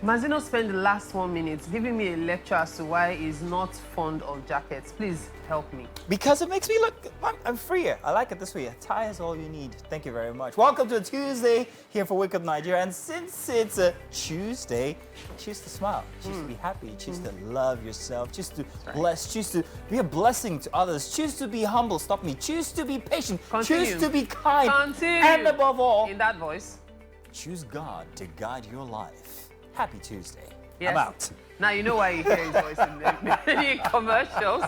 Mazino spent the last 1 minute giving me a lecture as to why he's not fond of jackets. Please help me. Because it makes me look, I'm freer. I like it this way. A tie is all you need. Thank you very much. Welcome to a Tuesday here for Wake Up Nigeria. And since it's a Tuesday, choose to smile, choose to be happy, choose to love yourself, choose to bless, choose to be a blessing to others, choose to be humble, stop me, choose to be patient, choose to be kind, and above all, in that voice, choose God to guide your life. Happy Tuesday. Yes. I'm out. Now you know why you hear his voice in the commercials.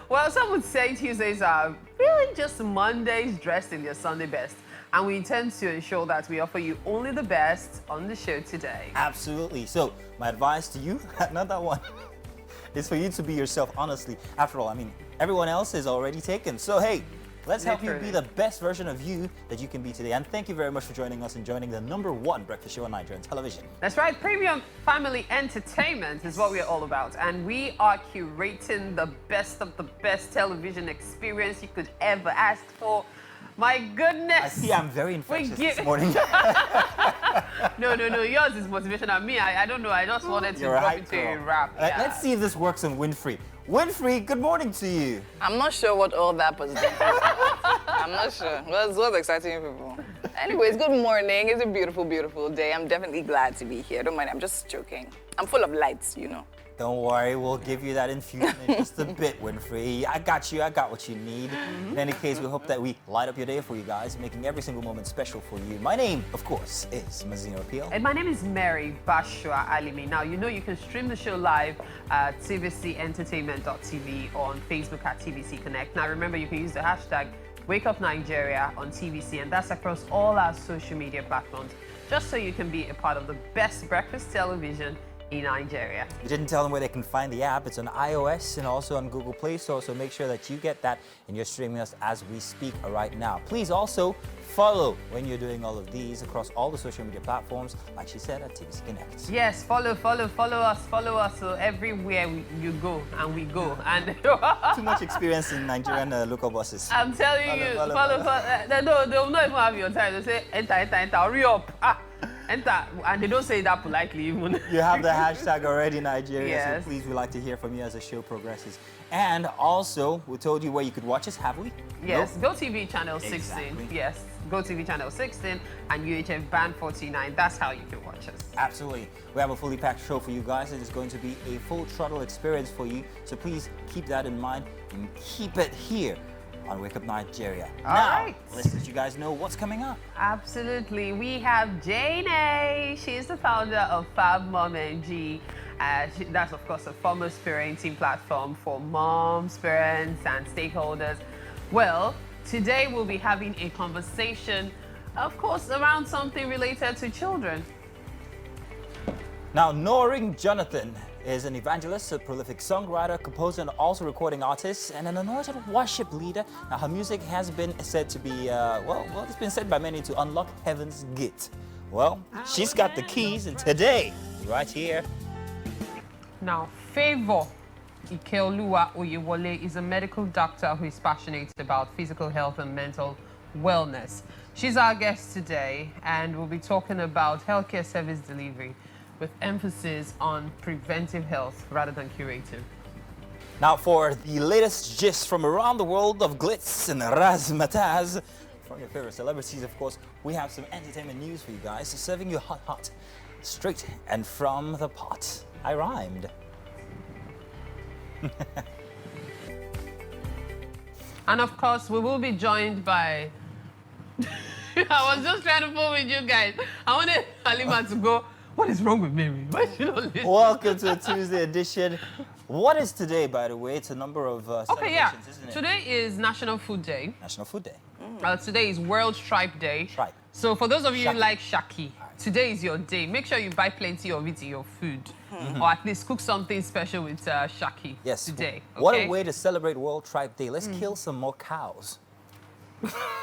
Well, some would say Tuesdays are really just Mondays dressed in their Sunday best. And we intend to ensure that we offer you only the best on the show today. Absolutely. So my advice to you, not that one, is for you to be yourself, honestly. After all, I mean, everyone else is already taken. So hey, let's help you be the best version of you that you can be today. And thank you very much for joining us and joining the #1 breakfast show on Nigerian television. That's right. Premium family entertainment is what we're all about. And we are curating the best of the best television experience you could ever ask for. My goodness. I see I'm very infectious this morning. No. Yours is motivational. Me, I don't know. I just wanted to drop into a rap. Yeah. Let's see if this works on Winfrey. Winfrey, good morning to you. I'm not sure what all that was. I'm not sure. What's exciting you people? Anyways, good morning. It's a beautiful, beautiful day. I'm definitely glad to be here. Don't mind, I'm just joking. I'm full of lights, you know. Don't worry, we'll give you that infusion in just a bit, Winfrey. I got you, I got what you need. In any case, we hope that we light up your day for you guys, making every single moment special for you. My name, of course, is Mazino Appeal. And my name is Mary Bashua Alimi. Now, you know you can stream the show live at tvcentertainment.tv or on Facebook at TVC Connect. Now, remember, you can use the hashtag WakeupNigeria on TVC, and that's across all our social media platforms, just so you can be a part of the best breakfast television in Nigeria. We didn't tell them where they can find the app. It's on iOS and also on Google Play Store, so make sure that you get that and you're streaming us as we speak right now. Please also follow when you're doing all of these across all the social media platforms, like she said, at TVC Connect. Yes, follow us. So everywhere you go, and we go. And Too much experience in Nigerian local buses. I'm telling you, follow. No, they will not even have your time. They say, enter, hurry up. Enter, and they don't say that politely even. You have the hashtag already, Nigeria, yes. So please, we'd like to hear from you as the show progresses. And also, we told you where you could watch us, have we? Yes, GOTV channel 16. Exactly. Yes, GOTV channel 16 and UHF band 49. That's how you can watch us. Absolutely. We have a fully packed show for you guys. It is going to be a full throttle experience for you. So please keep that in mind and keep it here on Wake Up Nigeria. All right. Let's let you guys know what's coming up. Absolutely. We have Jane A. She's the founder of Fab Mom and G. That's, of course, a farmers parenting platform for moms, parents, and stakeholders. Well, today we'll be having a conversation, of course, around something related to children. Now, Noring Jonathan is an evangelist, a prolific songwriter, composer, and also recording artist, and an anointed worship leader. Now, her music has been said to be, it's been said by many to unlock heaven's gate. Well, she's got the keys, and today, right here. Now, Favor Ikeoluwa Oyewole is a medical doctor who is passionate about physical health and mental wellness. She's our guest today, and we'll be talking about healthcare service delivery, with emphasis on preventive health rather than curative. Now, for the latest gist from around the world of glitz and razzmatazz, from your favorite celebrities, of course, we have some entertainment news for you guys, serving you hot, straight and from the pot. I rhymed. And of course, we will be joined by... I was just trying to pull with you guys. I wanted Halima to go, what is wrong with Mary? Why she don't listen? Welcome to a Tuesday edition. What is today, by the way? It's a number of celebrations, isn't it? Today is National Food Day. National Food Day. Today is World Tripe Day. Tripe. So for those of you who like shaki, today is your day. Make sure you buy plenty of it in your food. Or at least cook something special with shaki today. Okay? What a way to celebrate World Tripe Day. Let's kill some more cows.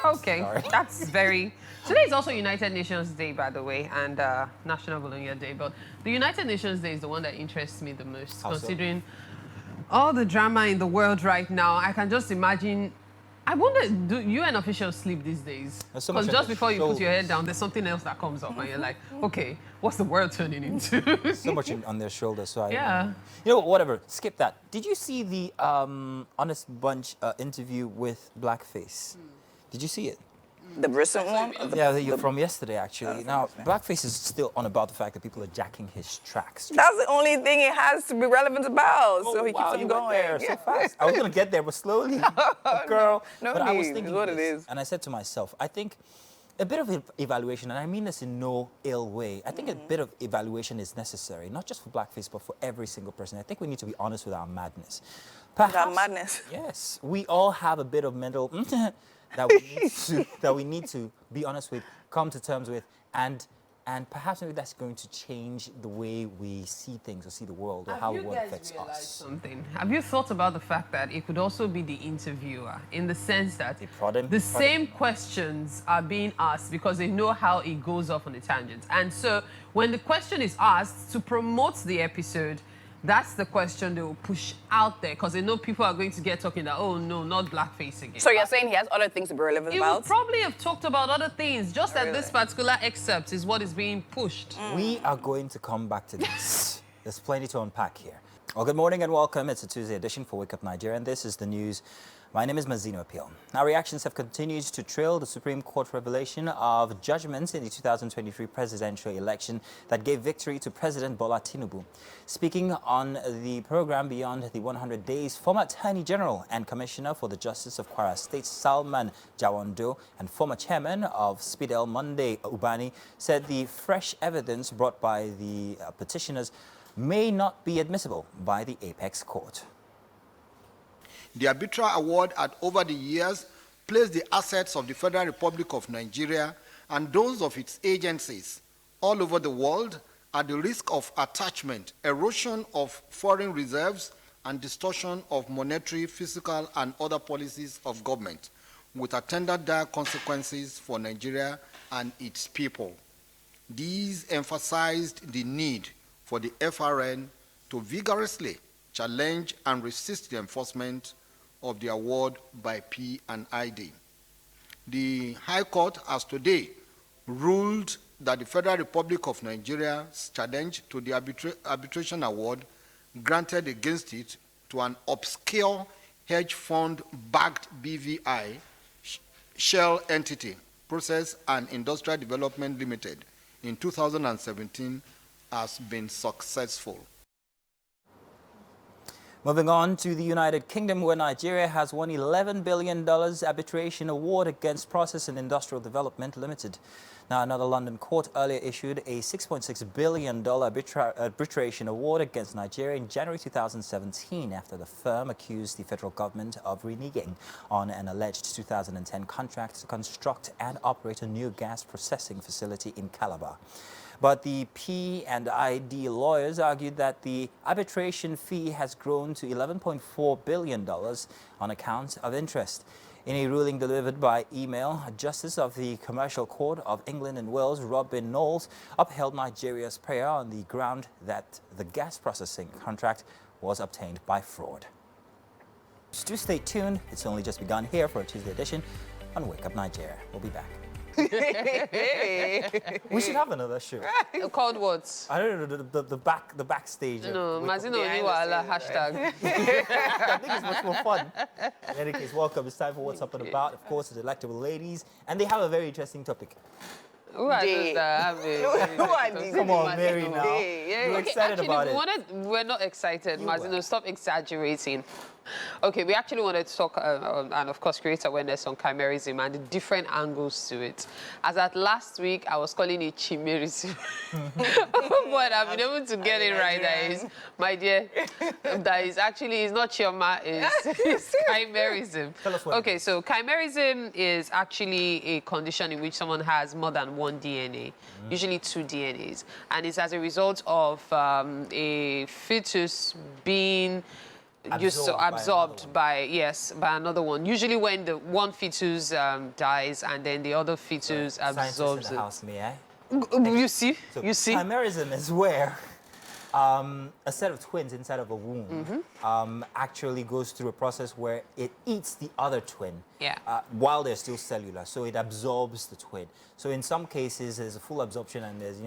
Okay, Sorry. that's very... Today is also United Nations Day, by the way, and National Volunteer Day. But the United Nations Day is the one that interests me the most, considering all the drama in the world right now. I can just imagine I wonder, do you and officials sleep these days? There's so Because much just on their before you put your head shoulders. down, there's something else that comes up, and you're like, okay, what's the world turning into? So much on their shoulders. So Yeah. You know, whatever. Skip that. Did you see the Honest Bunch interview with Blackface? Did you see it? The recent one? Yeah, from yesterday, actually. Now, Blackface is still on about the fact that people are jacking his tracks. That's the only thing it has to be relevant about. so he keeps wow, on you going. went there so fast. I was going to get there, but slowly. Girl. No but I was need. thinking It's what this, it is. and I said to myself, I think a bit of evaluation, and I mean this in no ill way, I think a bit of evaluation is necessary, not just for Blackface, but for every single person. I think we need to be honest with our madness. That madness. Yes, we all have a bit of mental that we need to be honest with, come to terms with, and perhaps maybe that's going to change the way we see things or see the world or how the world affects us. Something? Have you thought about the fact that it could also be the interviewer, in the sense that the same questions are being asked because they know how it goes off on a tangent, and so when the question is asked to promote the episode, that's the question they will push out there because they know people are going to get talking that, oh no, not Blackface again. So you're saying he has other things to be relevant He about? would probably have talked about other things, just that Really? this particular excerpt is what is being pushed. We are going to come back to this. There's plenty to unpack here. Well, good morning and welcome. It's a Tuesday edition for Wake Up Nigeria, and this is the news. My name is Mazino Appeal. Our reactions have continued to trail the Supreme Court revelation of judgments in the 2023 presidential election that gave victory to President Bola Tinubu. Speaking on the program Beyond the 100 Days, former Attorney General and Commissioner for the Justice of Kwara State, Salman Jawando, and former Chairman of Spidel, Monday Ubani, said the fresh evidence brought by the petitioners may not be admissible by the Apex Court. The arbitral award had over the years placed the assets of the Federal Republic of Nigeria and those of its agencies all over the world at the risk of attachment, erosion of foreign reserves, and distortion of monetary, fiscal, and other policies of government, with attendant dire consequences for Nigeria and its people. These emphasized the need for the FRN to vigorously challenge and resist the enforcement of the award by P&ID. The High Court has today ruled that the Federal Republic of Nigeria's challenge to the arbitration award granted against it to an obscure hedge fund-backed BVI shell entity, Process and Industrial Development Limited, in 2017 has been successful. Moving on to the United Kingdom, where Nigeria has won $11 billion arbitration award against Process and Industrial Development Limited. Now, another London court earlier issued a $6.6 billion arbitration award against Nigeria in January 2017 after the firm accused the federal government of reneging on an alleged 2010 contract to construct and operate a new gas processing facility in Calabar. But the P&ID lawyers argued that the arbitration fee has grown to $11.4 billion on account of interest. In a ruling delivered by email, a justice of the Commercial Court of England and Wales, Robin Knowles, upheld Nigeria's prayer on the ground that the gas processing contract was obtained by fraud. Do stay tuned. It's only just begun here for a Tuesday edition on Wake Up Nigeria. We'll be back. We should have another show. Called what? I don't know, the backstage. No, Wake Up Mazino Oniwala hashtag. I think it's much more fun. In any case, welcome. It's time for What's Up and About. Of course, the delectable ladies. And they have a very interesting topic. Who are those that have Who are these? Come on, Mary, now. Yeah. You're excited about it. We're not excited, You Mazino. were. Stop exaggerating. Okay, we actually wanted to talk and, of course, create awareness on chimerism and the different angles to it. As at last week, I was calling it chimerism. But I've been able to get it right. That is, my dear, that is actually, it's not chioma, it's chimerism. Tell us what it Okay, so chimerism is actually a condition in which someone has more than one DNA, usually two DNAs. And it's as a result of a fetus being absorbed by another one. Usually when the one fetus dies and then the other fetus absorbs Scientists in the it. house, may I? You see? So You see? chimerism is where a set of twins inside of a womb actually goes through a process where it eats the other twin while they're still cellular. So it absorbs the twin. So in some cases, there's a full absorption and there's,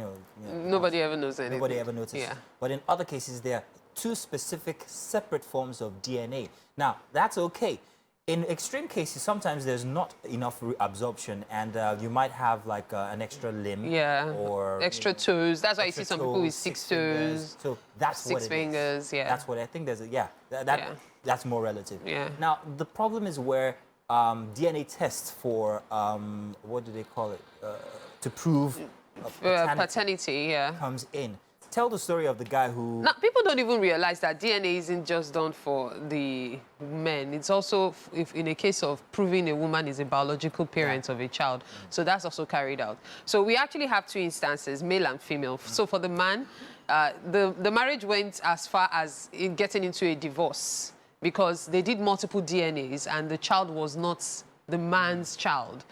Nobody ever knows anything. nobody ever notices. Yeah. But in other cases, there are two specific separate forms of DNA. Now, that's okay. In extreme cases, sometimes there's not enough absorption, and you might have like an extra limb, or extra toes. That's why you see some people with 6 toes. So that's what it is. 6 fingers. Yeah, that's what I think. That's more relative. Yeah. Now the problem is where DNA tests for what do they call it to prove paternity. comes in. Tell the story of the guy who... Now, people don't even realize that DNA isn't just done for the men. It's also, if in a case of proving a woman is a biological parent of a child. So that's also carried out. So we actually have 2 instances, male and female. So for the man, the marriage went as far as in getting into a divorce because they did multiple DNAs and the child was not the man's child.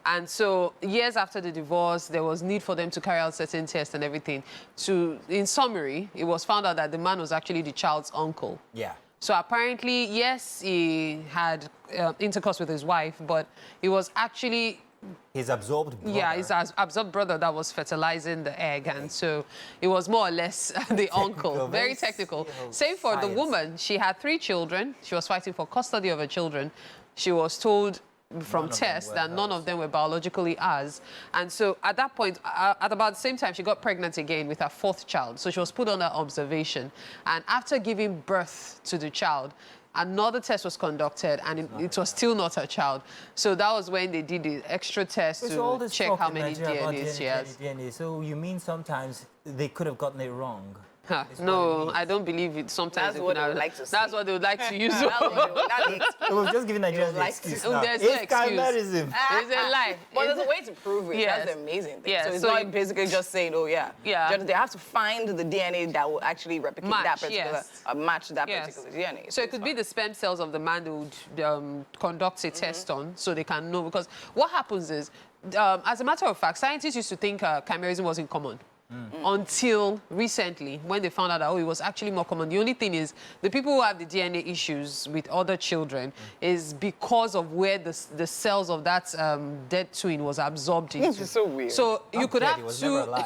And so years after the divorce, there was need for them to carry out certain tests and everything. In summary, it was found out that the man was actually the child's uncle. Yeah. So apparently, yes, he had intercourse with his wife, but it was actually... his absorbed brother. Yeah, his absorbed brother that was fertilizing the egg. And so it was more or less the uncle. Very technical. Same for the woman. She had 3 children. She was fighting for custody of her children. She was told from tests that none of them were biologically ours. And so at that point, at about the same time, she got pregnant again with her 4th child. So she was put under observation. And after giving birth to the child, another test was conducted, and it was still not her child. So that was when they did the extra test to check how many DNAs she has. So you mean sometimes they could have gotten it wrong? No, I don't believe it. Sometimes that's what they would like to see. That's what they would like to use. It was just giving Nigerians the excuse now. There's no excuse. Chimerism. It's a lie. But there's a way to prove it. Yes. That's the amazing thing. Yes. So it's not basically just saying, oh, yeah. Yeah. They have to find the DNA that will actually replicate that particular, match that particular DNA. So it could be the sperm cells of the man they would conduct a test on so they can know. Because what happens is, as a matter of fact, scientists used to think chimerism wasn't common. Until recently, when they found out that, it was actually more common. The only thing is, the people who have the DNA issues with other children is because of where the cells of that dead twin was absorbed into. This is so weird. So you could have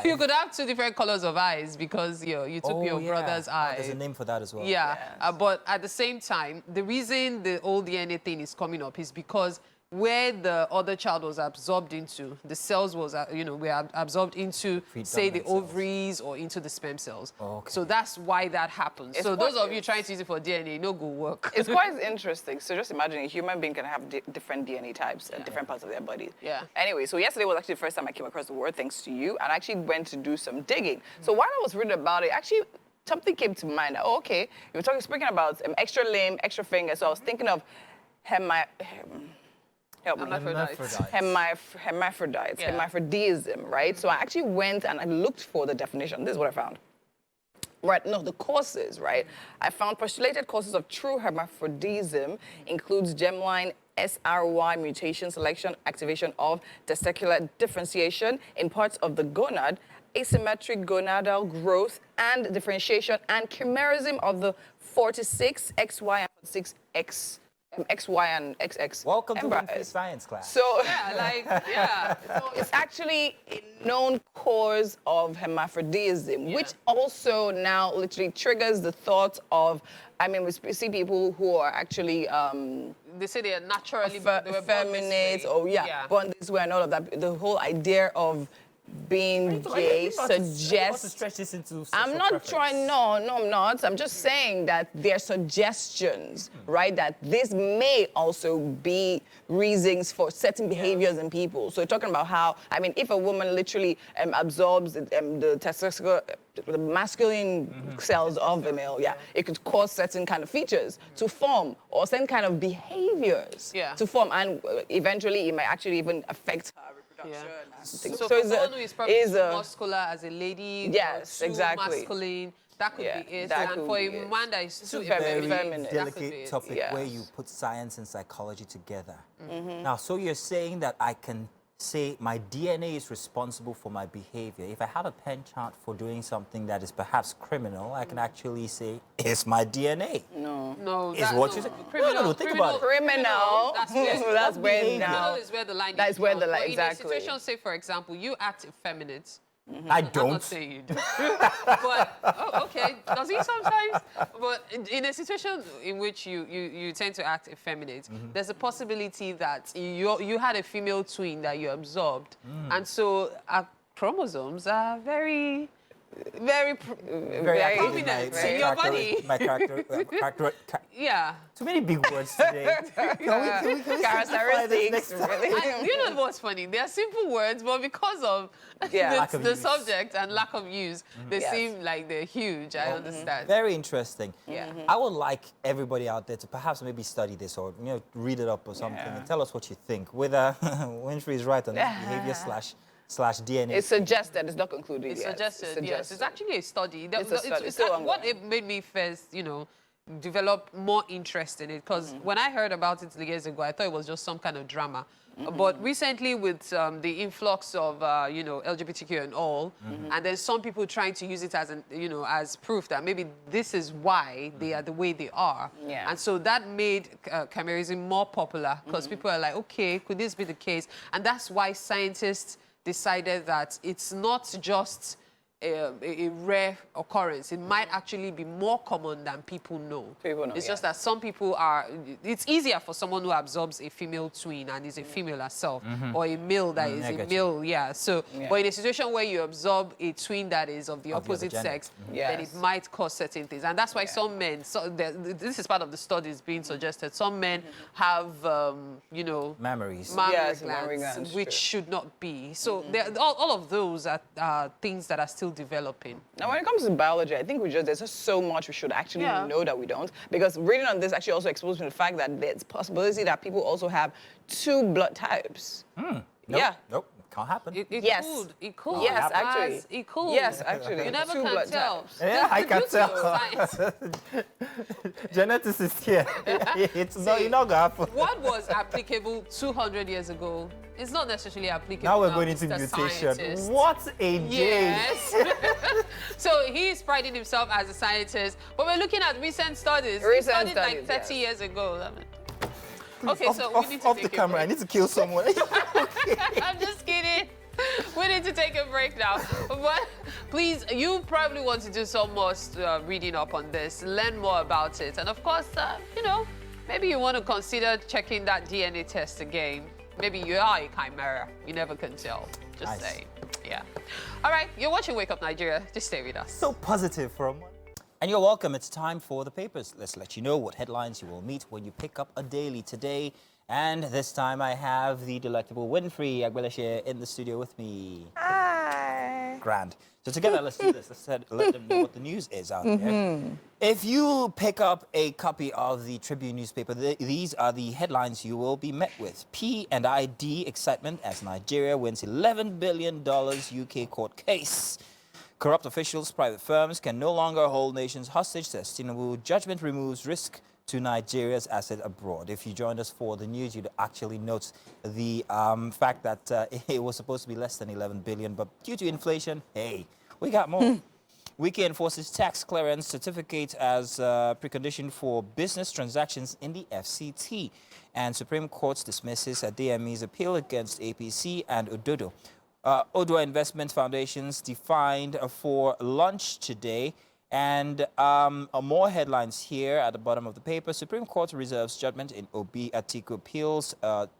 you could have 2 different colors of eyes because you took your brother's eye. There's a name for that as well. Yeah, but at the same time, the reason the old DNA thing is coming up is because where the other child was absorbed into, the cells was, were absorbed into, say, the ovaries or into the sperm cells. Okay. So that's why that happens. So those of you trying to use it for DNA, no good work. It's quite interesting. So just imagine a human being can have different DNA types at different parts of their body. Yeah. Anyway, so yesterday was actually the first time I came across the word, thanks to you, and I actually went to do some digging. So while I was reading about it, actually, something came to mind. Oh, okay, you were speaking about extra limb, extra finger. So I was thinking of hermaphrodites, hermaphrodism, right? So I actually went and I looked for the definition. This is what I found. Right, no, the causes, right? I found postulated causes of true hermaphrodism includes germline SRY mutation, selection, activation of testicular differentiation in parts of the gonad, asymmetric gonadal growth and differentiation, and chimerism of the 46, XY, and 46X. XY and XX. Welcome to One Free Science class. So, So it's actually a known cause of hermaphrodism, which also now literally triggers the thought of, we see people who are actually... they say they are naturally effeminate, born this way and all of that. The whole idea of being gay suggests... to stretch this into I'm not trying, no, I'm not. I'm just saying that there are suggestions, right, that this may also be reasons for certain behaviors in people. So you're talking about how, if a woman literally absorbs the testicular, the masculine cells of a male, it could cause certain kind of features to form or certain kind of behaviors to form, and eventually it might actually even affect her reproduction. So for someone who is probably too muscular as a lady, yes, too exactly. masculine, that could be it. And for a man that is too feminine, delicate topic where you put science and psychology together. Now, so you're saying that I can say my DNA is responsible for my behavior. If I have a penchant for doing something that is perhaps criminal, I can actually say, it's my DNA. No, Is what you say. No, think about it. Criminal. That's where, That's where behavior. now. criminal is where the line That is is where the drawn. line- But exactly. In a situation, say, for example, you act effeminate. I I'm not don't. saying you do. But, okay, does he sometimes? But in a situation in which you tend to act effeminate, there's a possibility that you had a female twin that you absorbed. And so our chromosomes are very Very prominent in your body. My character. Yeah. Too many big words today. Can we simplify this next Characteristics, time? really. You know what's funny? They are simple words, but because of Yeah. Lack of the use. subject and lack of use, they Yes. seem like they're huge. I understand. Very interesting. Yeah. I would like everybody out there to perhaps maybe study this or read it up or something Yeah. and tell us what you think. Whether Winfrey is right on this behavior slash DNA. It's suggested. It's not concluded It's yet. suggested, yes. It's actually a study. It's a study. It's still what ongoing. it made me first, develop more interest in it. Because when I heard about it years ago, I thought it was just some kind of drama. But recently with the influx of, LGBTQ and all, and then some people trying to use it as, as proof that maybe this is why they are the way they are. Yeah. And so that made chimerism more popular because people are like, okay, could this be the case? And that's why scientists decided that it's not just a rare occurrence. It might actually be more common than people know. It's just that some people are... It's easier for someone who absorbs a female twin and is a female herself, or a male that is I a get male, So, but in a situation where you absorb a twin that is of the Of the other opposite gender. sex, then it Yes. might cause certain things. And that's why some men... this is part of the studies being suggested. Some men have, Memories. mammary Yes, glands, mammary glands, which true. should not be. So all of those are things that are still developing. Now, when it comes to biology, I think there's just so much we should actually Yeah. know that we don't. Because reading on this actually also exposed me to the fact that there's a possibility that people also have 2 blood types. Nope, Yeah. Nope. Can't happen. It Yes. could. It could. Yes, As actually. It could. Yes, actually. You never 2 can blood tell. types. Yeah, I The can beauty of tell. science. Geneticist here. It's not gonna happen. What was applicable 200 years ago is not necessarily applicable Now we're going into Mr. mutation. Scientist. What a day. Yes. So he's priding himself as a scientist, but we're looking at recent studies. He Recent studied like studies, 30 yes. years ago. Please, we need to off the take a camera. I break. need to kill someone. I'm just kidding. We need to take a break now. But please, you probably want to do some more reading up on this, learn more about it. And of course, maybe you want to consider checking that DNA test again. Maybe you are a chimera. You never can tell. Just Nice. saying. Yeah. All right, you're watching Wake Up Nigeria. Just stay with us. So positive for a moment. And you're welcome. It's time for the papers. Let's let you know what headlines you will meet when you pick up a daily today. And this time I have the delectable Winfrey Agbeleshe in the studio with me. Hi. Grand. So together, let's do this. Let's let them know what the news is out there. If you pick up a copy of the Tribune newspaper, these are the headlines you will be met with. P&ID excitement as Nigeria wins $11 billion UK court case. Corrupt officials, private firms can no longer hold nations hostage. Sustainable judgment removes risk to Nigeria's asset abroad. If you joined us for the news, you'd actually note the fact that it was supposed to be less than 11 billion, but due to inflation, hey, we got more. Wiki enforces tax clearance certificate as precondition for business transactions in the FCT. And Supreme Court dismisses DME's appeal against APC and Ododo. Odua Investment Foundations defined for lunch today. And more headlines here at the bottom of the paper. Supreme Court reserves judgment in Obi Atiku appeals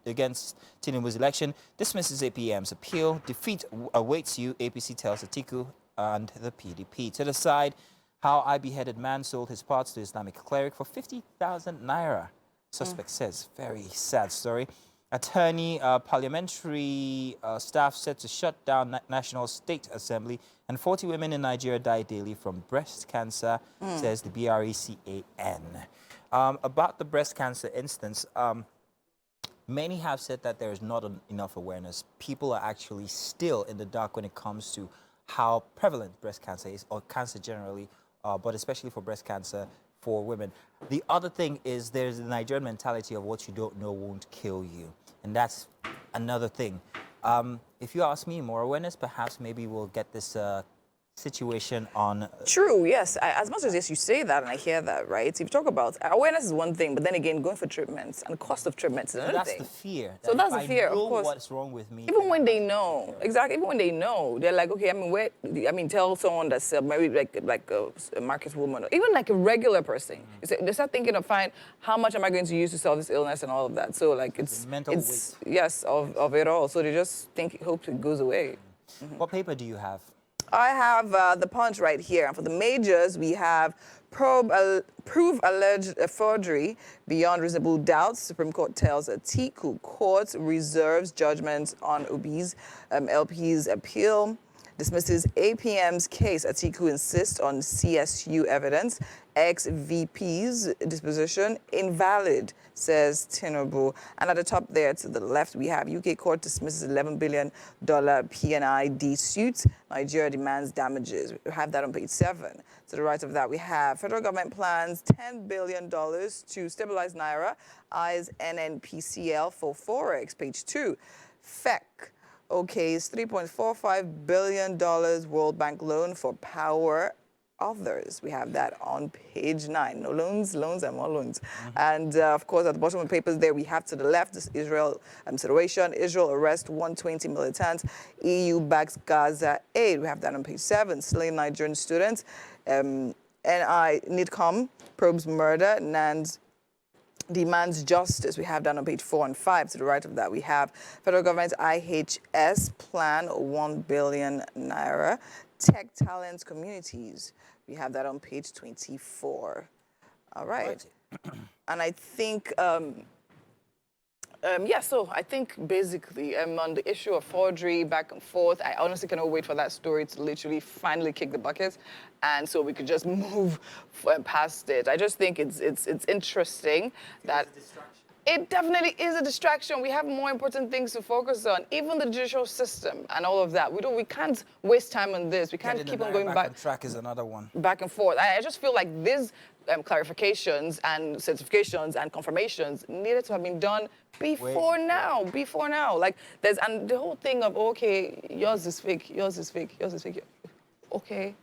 against Tinubu's election. Dismisses APM's appeal. Defeat awaits you, APC tells Atiku and the PDP. To the side, how I beheaded man sold his parts to Islamic cleric for 50,000 naira. Suspect says, very sad story. Attorney, parliamentary staff set to shut down National State Assembly, and 40 women in Nigeria die daily from breast cancer, says the BRECAN. About the breast cancer instance, many have said that there is not enough awareness. People are actually still in the dark when it comes to how prevalent breast cancer is, or cancer generally, but especially for breast cancer for women. The other thing is there's the Nigerian mentality of what you don't know won't kill you. And that's another thing. If you ask me, more awareness, perhaps maybe we'll get this situation on. True, yes. As much as yes, you say that, and I hear that, right? If you talk about awareness is one thing, but then again, going for treatments and the cost of treatments is another That's thing. the fear. So that's the if fear, I know of course. what's wrong with me. Even when they know, exactly. Even when they know, they're like, okay. Tell someone that's maybe like a market woman, or even like a regular person. They start thinking of fine, how much am I going to use to solve this illness and all of that. So like it's mental weight. Yes, of it all. So they just hope it goes away. What paper do you have? I have the Punch right here. And for the majors, we have prove alleged forgery beyond reasonable doubt. Supreme Court tells Atiku court reserves judgment on Obi's LP's appeal. Dismisses APM's case. Atiku insists on CSU evidence. Ex-VP's disposition invalid, says Tinubu. And at the top there to the left, we have UK court dismisses $11 billion PNID suit. Nigeria demands damages. We have that on page 7. To the right of that, we have federal government plans $10 billion to stabilize Naira. Eyes NNPCL for Forex, page 2. FEC. OK's $3.45 billion World Bank loan for power others. We have that on page 9. No loans, and more loans. And of course, at the bottom of the papers there, we have to the left this Israel situation. Israel arrests 120 militants. EU backs Gaza aid. We have that on page 7. Slain Nigerian students. NIDCOM probes murder. NAND demands justice. We have that on page 4 and 5. To the right of that, we have federal government IHS plan 1 billion naira. Tech talent communities. We have that on page 24. All right. And I think, so I think basically on the issue of forgery, back and forth, I honestly cannot wait for that story to literally finally kick the bucket. And so we could just move past it. I just think it's interesting that it definitely is a distraction. We have more important things to focus on, even the judicial system and all of that. We can't waste time on this. We can't keep on going back. On track is another one. Back and forth. I just feel like these clarifications and certifications and confirmations needed to have been done before now. Like and the whole thing of okay, yours is fake, yours is fake, yours is fake. Okay.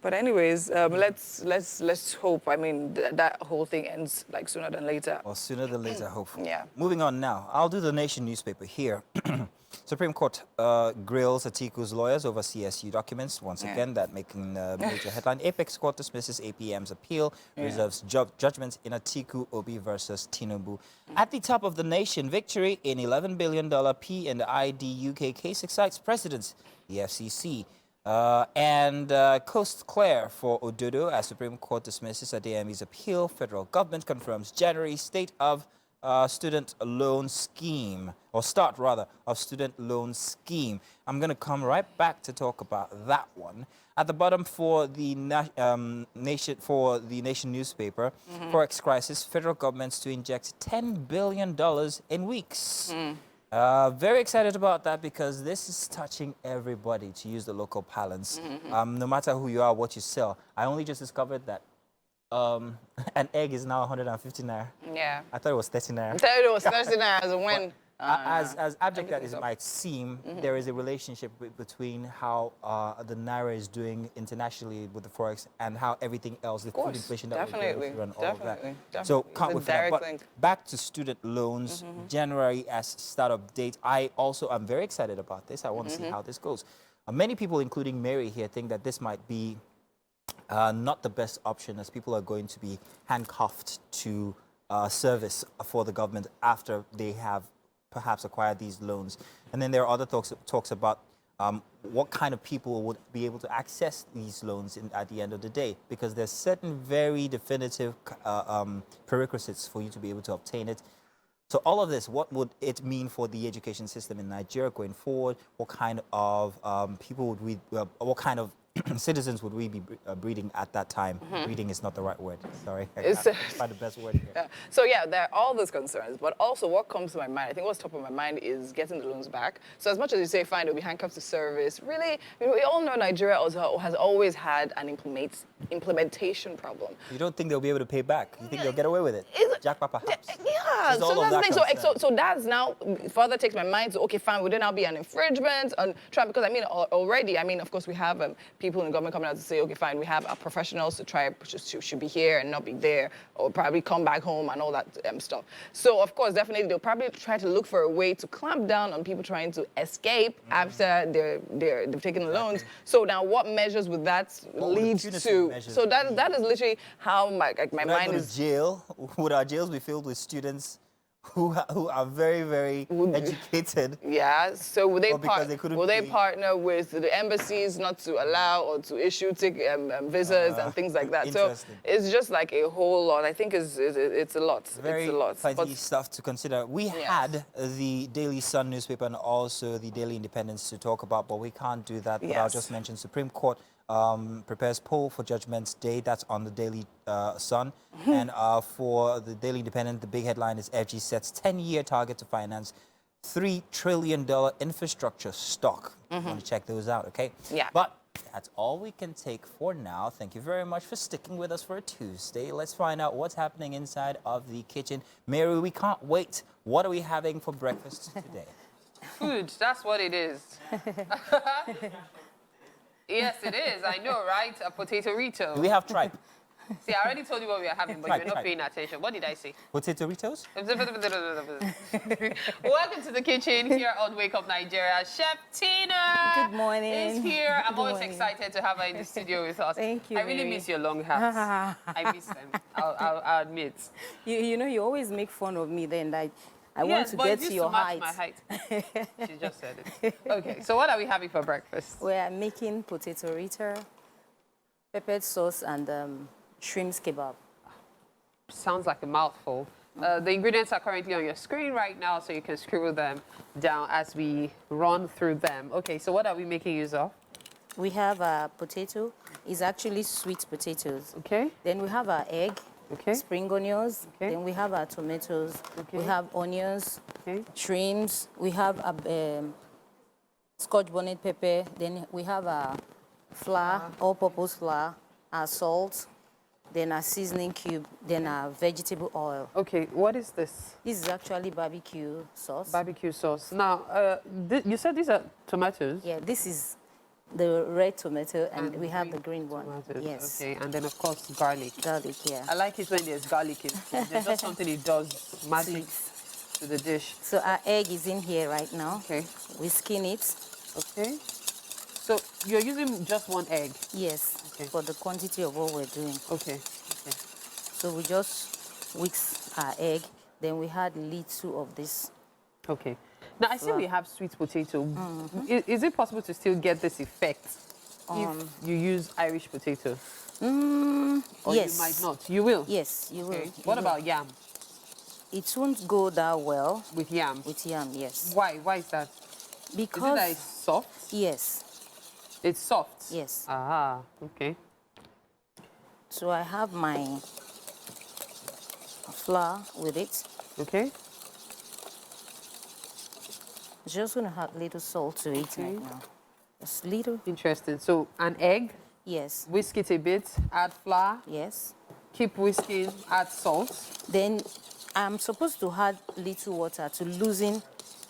But anyways, let's hope. I mean, that whole thing ends like sooner than later. Or sooner than later, hopefully. Yeah. Moving on now. I'll do the Nation newspaper here. Supreme Court grills Atiku's lawyers over CSU documents. Once again, that making a major headline. Apex Court dismisses APM's appeal, reserves judgment in Atiku Obi versus Tinubu. At the top of the Nation, victory in $11 billion P and ID UK case excites precedents, the FCC. Coast clear for Ododo as Supreme Court dismisses Adeyemi's appeal. Federal government confirms January state of student loan scheme, or start rather, of student loan scheme. I'm going to come right back to talk about that one. At the bottom for the Nation newspaper, Forex crisis, federal governments to inject $10 billion in weeks. Very excited about that because this is touching everybody, to use the local parlance. No matter who you are, what you sell. I only just discovered that an egg is now 150 naira. Yeah. I thought it was 30 naira. I thought it was 30 naira as a win. As abject as it might seem, there is a relationship between how the naira is doing internationally with the forex and how everything else, the food inflation that we're going through and all of that. So can't wait for that. But back to student loans, January as startup date. I also am very excited about this. I want to see how this goes. Many people, including Mary here, think that this might be not the best option, as people are going to be handcuffed to service for the government after they have perhaps acquire these loans. And then there are other talks about what kind of people would be able to access these loans at the end of the day, because there's certain very definitive prerequisites for you to be able to obtain it. So all of this, what would it mean for the education system in Nigeria going forward? What kind of people would we, what kind of citizens would we be breeding at that time? Breeding is not the right word. Sorry, I It's- can't find the best word here. Yeah. So yeah, there are all those concerns, but also what comes to my mind, I think what's top of my mind is getting the loans back. So as much as you say, fine, they'll be handcuffed to service, really, we all know Nigeria also has always had an implementation problem. You don't think they'll be able to pay back? You think they'll get away with it? Jackpot perhaps. Yeah, There's all so of that's the that thing. concern. So that's now further takes my mind to, okay, fine, would there now be an infringement on try, because I mean already, I mean, of course we have people in the government coming out to say, okay, fine, we have our professionals to try should be here and not be there, or probably come back home and all that stuff. So of course, definitely they'll probably try to look for a way to clamp down on people trying to escape after they've taken the loans. So now, what measures would that lead to? So that is literally how my mind is. Jail? Would our jails be filled with students who are very, very educated? Yeah. So would they Or because they couldn't pay. partner with the embassies not to allow or to issue visas and things like that? So Interesting. it's just like a whole lot. I think it's a lot. Very it's a lot. funny stuff to consider. We Yes. had the Daily Sun newspaper and also the Daily Independence to talk about, but we can't do that. But I'll Yes. just mention Supreme Court prepares poll for Judgment's Day. That's on the Daily Sun. And for the Daily Independent, the big headline is FG sets 10-year target to finance $3 trillion infrastructure stock. You want to check those out, okay? Yeah. But that's all we can take for now. Thank you very much for sticking with us for a Tuesday. Let's find out what's happening inside of the kitchen. Mary, we can't wait. What are we having for breakfast today? Food, that's what it is. Yes, it is. I know, right? A potato rito. Do we have tripe? See, I already told you what we are having, but you're not Right. paying attention. What did I say? Potato Ritos? Welcome to the kitchen here on Wake Up Nigeria. Chef Tina Good morning. is here. I'm Good always morning. excited to have her in the studio with us. Thank you, I really Mary. miss your long hairs. I miss them. I'll admit. You know, you always make fun of me then. I want Yes, to but get it to used your match height. my height. She just said it. Okay, so what are we having for breakfast? We're making potato rita, peppered sauce, and shrimp kebab. Sounds like a mouthful. The ingredients are currently on your screen right now, so you can scribble them down as we run through them. Okay, so what are we making use of? We have a potato. It's actually sweet potatoes. Okay, Then we have our egg, okay, spring onions. Okay. Then we have our tomatoes. We Okay. have onions, okay. shrimps. We have a scotch bonnet pepper. Then we have our flour, all-purpose flour, our salt, then our seasoning cube, then our vegetable oil. Okay, what is this? This is actually barbecue sauce. Barbecue sauce. Now, you said these are tomatoes? Yeah, this is the red tomato, and we have the green one. Tomatoes. Yes, Okay, and then of course garlic. garlic, yeah. I like it when there's garlic in food. There's just something it does magic to the dish. So our egg is in here right now. Okay, We skin it, okay. So you're using just one egg? yes, Okay. for the quantity of what we're doing. Okay, okay. So we just whisk our egg, then we add little of this. Okay. Now, I see we have sweet potato. Is it possible to still get this effect if you use Irish potato? Or yes. you might not. You will? Yes, you will. Okay. you What will. about yam? It won't go that well With yam? with yam, yes. Why? Why is that? Is it Because, that it's soft? yes, It's soft? yes. Ah, okay. So I have my flour with it. Okay. Just gonna add little salt to it Okay. right now. Just little, Interesting. So an egg, yes, whisk it a bit, add flour, yes. keep whisking, add salt. Then I'm supposed to add little water to loosen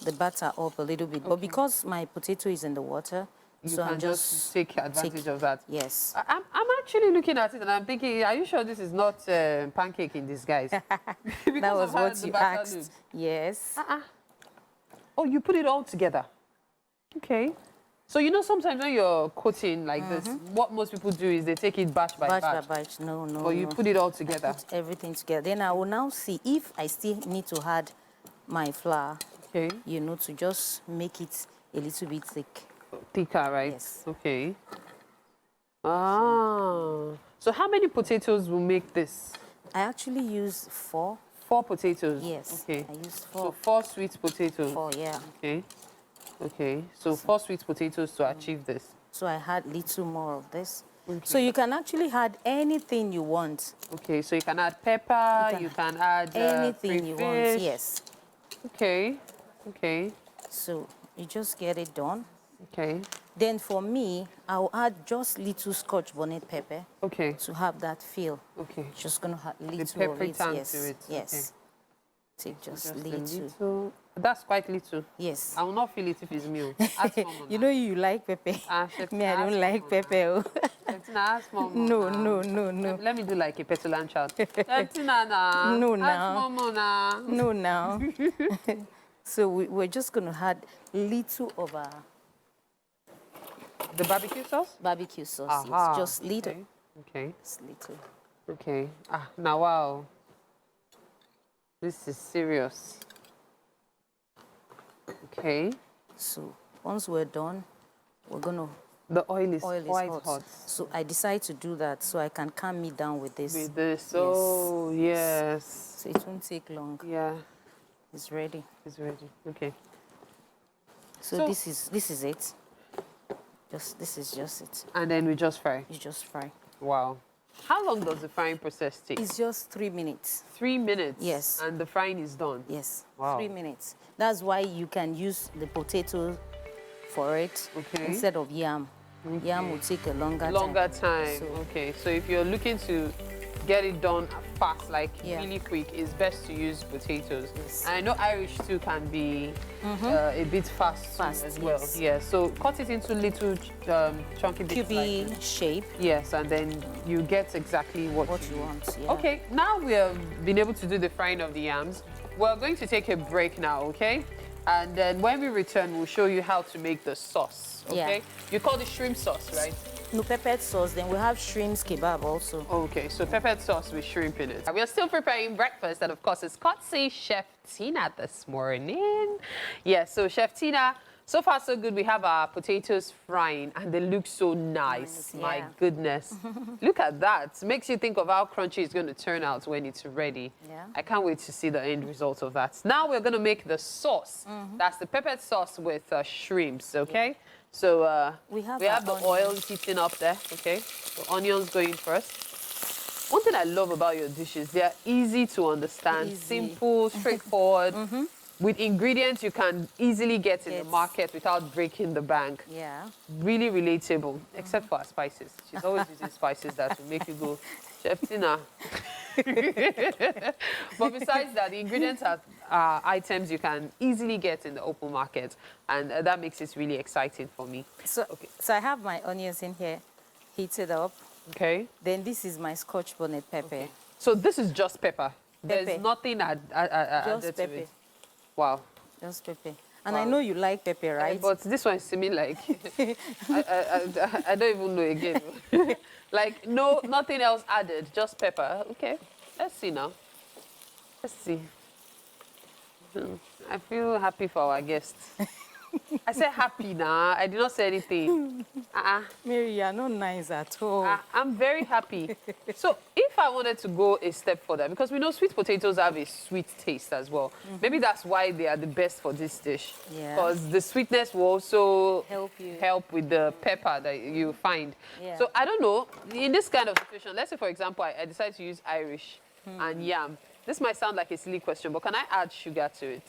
the batter up a little bit. But because my potato is in the water, You so can I'm just take advantage of that. Yes. I'm actually looking at it and I'm thinking, are you sure this is not pancake in disguise? Because That of was how what the you batter asked. looks. Yes. Oh, you put it all together. Okay. So, you know, sometimes when you're coating like this, what most people do is they take it batch by Batch batch. by batch. No, no. But you no. put it all together. Put everything together. Then I will now see if I still need to add my flour, Okay. you know, to just make it a little bit thick. Thicker, right? Yes. Okay. Ah. So how many potatoes will make this? I actually use 4. 4 potatoes? Yes. Okay. I use So 4. 4 sweet potatoes. 4, yeah. Okay. Okay. So 4 sweet potatoes to achieve this. So I add little more of this. So you can actually add anything you want. Okay, so you can add pepper, you can add anything you want, crayfish. yes. Okay, okay, So you just get it done. okay, Then for me, I'll add just little Scotch bonnet pepper okay, to have that feel. okay. Just gonna have little of peppery it, tang yes, to it, yes. Take just Just a little. little. That's quite little. Yes. I will not feel it if it's meal. Add small more You now. know you like pepper. Chef, Me, I add don't small like more pepper. now. Cheftina, add small more No, now. no, no, no. Let me do like a petulant child. Cheftina, now. No, Add now. small more now. No, now. So we're just gonna add little of our The barbecue sauce? barbecue sauce. Aha. Yes, just little. Okay. Okay. Just little. Okay. Ah, now wow. This is serious. Okay. So once we're done, we're gonna The oil is oil quite is hot. So I decide to do that so I can calm me down with this. With this. Yes. Oh, yes. So it won't take long. Yeah, It's ready. it's ready. Okay. So, So- this is it. This is just it. And then we just fry. You just fry. Wow. How long does the frying process take? It's just 3 minutes. 3 minutes. Yes. And the frying is done. Yes. Wow. 3 minutes. That's why you can use the potato for it Okay. instead of yam. Yam will take a longer Time. So- Okay. So if you're looking to get it done fast, like Yeah. really quick, it's best to use potatoes. Yes. And I know Irish too can be a bit fast, too Fast, as well. yes. Yeah. So cut it into little chunky bits. cubey like this. shape. Yes, and then you get exactly what You need. want. Yeah. Okay, now we have been able to do the frying of the yams. We're going to take a break now, okay? And then when we return, we'll show you how to make the sauce, okay? Yeah. You call it shrimp sauce, right? No peppered sauce. Then we have shrimps kebab also. Okay, so peppered sauce with shrimp in it. We are still preparing breakfast, and of course, it's courtesy Chef Tina this morning. Yes, so Chef Tina, so far so good. We have our potatoes frying, and they look so nice. Nice, My yeah. goodness. Look at that. Makes you think of how crunchy it's going to turn out when it's ready. Yeah. I can't wait to see the end result of that. Now we're going to make the sauce. That's the peppered sauce with shrimps, okay? So We have the our oil onions. heating up there, okay? So onions going first. One thing I love about your dishes, they are easy to understand, Easy. simple, straightforward, with ingredients you can easily get in the Yes. market without breaking the bank. Yeah. Really relatable, except for her spices. She's always using spices that will make you go, Chef Tina. But besides that, the ingredients are items you can easily get in the open market, and that makes it really exciting for me. So I have my onions in here, heated up. Okay? Then this is my Scotch bonnet pepper. So this is just pepper. There's Pepper. nothing added Just to pepper. it. Wow. Just pepper. And Wow. I know you like pepper, right? But this one is seeming like I don't even know again. Like nothing else added, just pepper. Okay, let's see now. Let's see. I feel happy for our guests. I said happy now. I did not say anything. Mary, you're not nice at all. I'm very happy. So if I wanted to go a step further, because we know sweet potatoes have a sweet taste as well. Maybe that's why they are the best for this dish. Yeah. Because the sweetness will also Help with the pepper that you find. Yeah. So I don't know, in this kind of situation, let's say for example, I decide to use Irish and yam. This might sound like a silly question, but can I add sugar to it?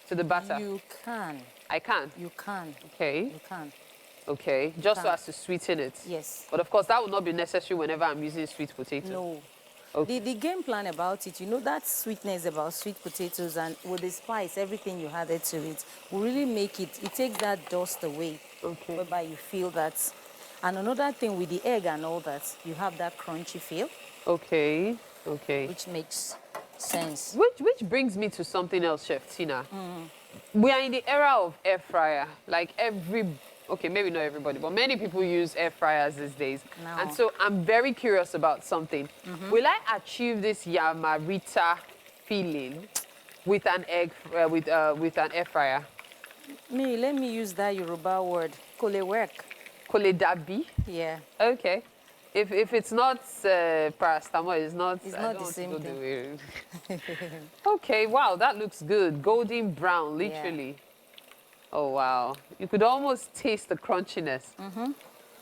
To the batter? You can. I can. You can. Okay. You can. Okay. Just so can. as to sweeten it. Yes. But of course, that would not be necessary whenever I'm using sweet potato. No. Okay. The game plan about it, you know, that sweetness about sweet potatoes and with the spice, everything you added to it, will really make it takes that dust away. Okay. Whereby you feel that. And another thing with the egg and all that, you have that crunchy feel, Okay. Okay. which makes sense. Which brings me to something else, Chef Tina. We are in the era of air fryer. Like okay, maybe not everybody, but many people use air fryers these days. No. And so I'm very curious about something. Will I achieve this yamarita feeling with an with an air fryer? Me, let me use that Yoruba word, kolewerk. Koledabi? Yeah. Okay. If it's not paracetamol, it's not. It's I not don't the want to same go the thing. way. Okay, wow, that looks good. Golden brown, literally. Oh wow, you could almost taste the crunchiness.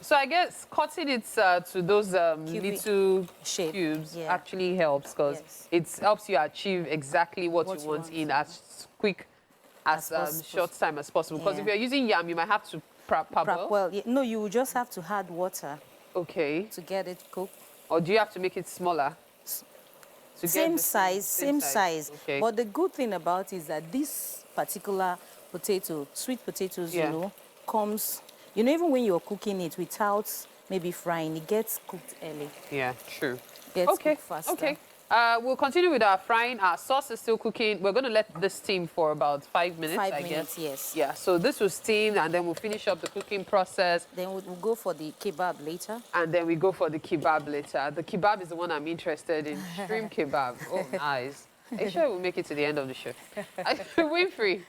So I guess cutting it to those little shape, cubes yeah. actually helps because Yes. it helps you achieve exactly what What you you want want. in as quick as short time as possible. Because if Yeah. you're using yam, you might have to parboil. Well, no, you will just have to add water Okay. to get it cooked. Or do you have to make it smaller? To get Same the size, same size. Okay. But the good thing about it is that this particular potato, sweet potatoes, Yeah. you know, comes, you know, even when you're cooking it without maybe frying, it gets cooked early. Yeah, true. Gets Okay, cooked faster. okay. We'll continue with our frying. Our sauce is still cooking. We're going to let this steam for about 5 minutes, 5 I minutes, guess. yes. Yeah, so this will steam, and then we'll finish up the cooking process. Then we'll go for the kebab later. And then we go for the kebab later. The kebab is the one I'm interested in. Shrimp kebab. Oh, nice. Are you sure we'll make it to the end of the show? Winfrey,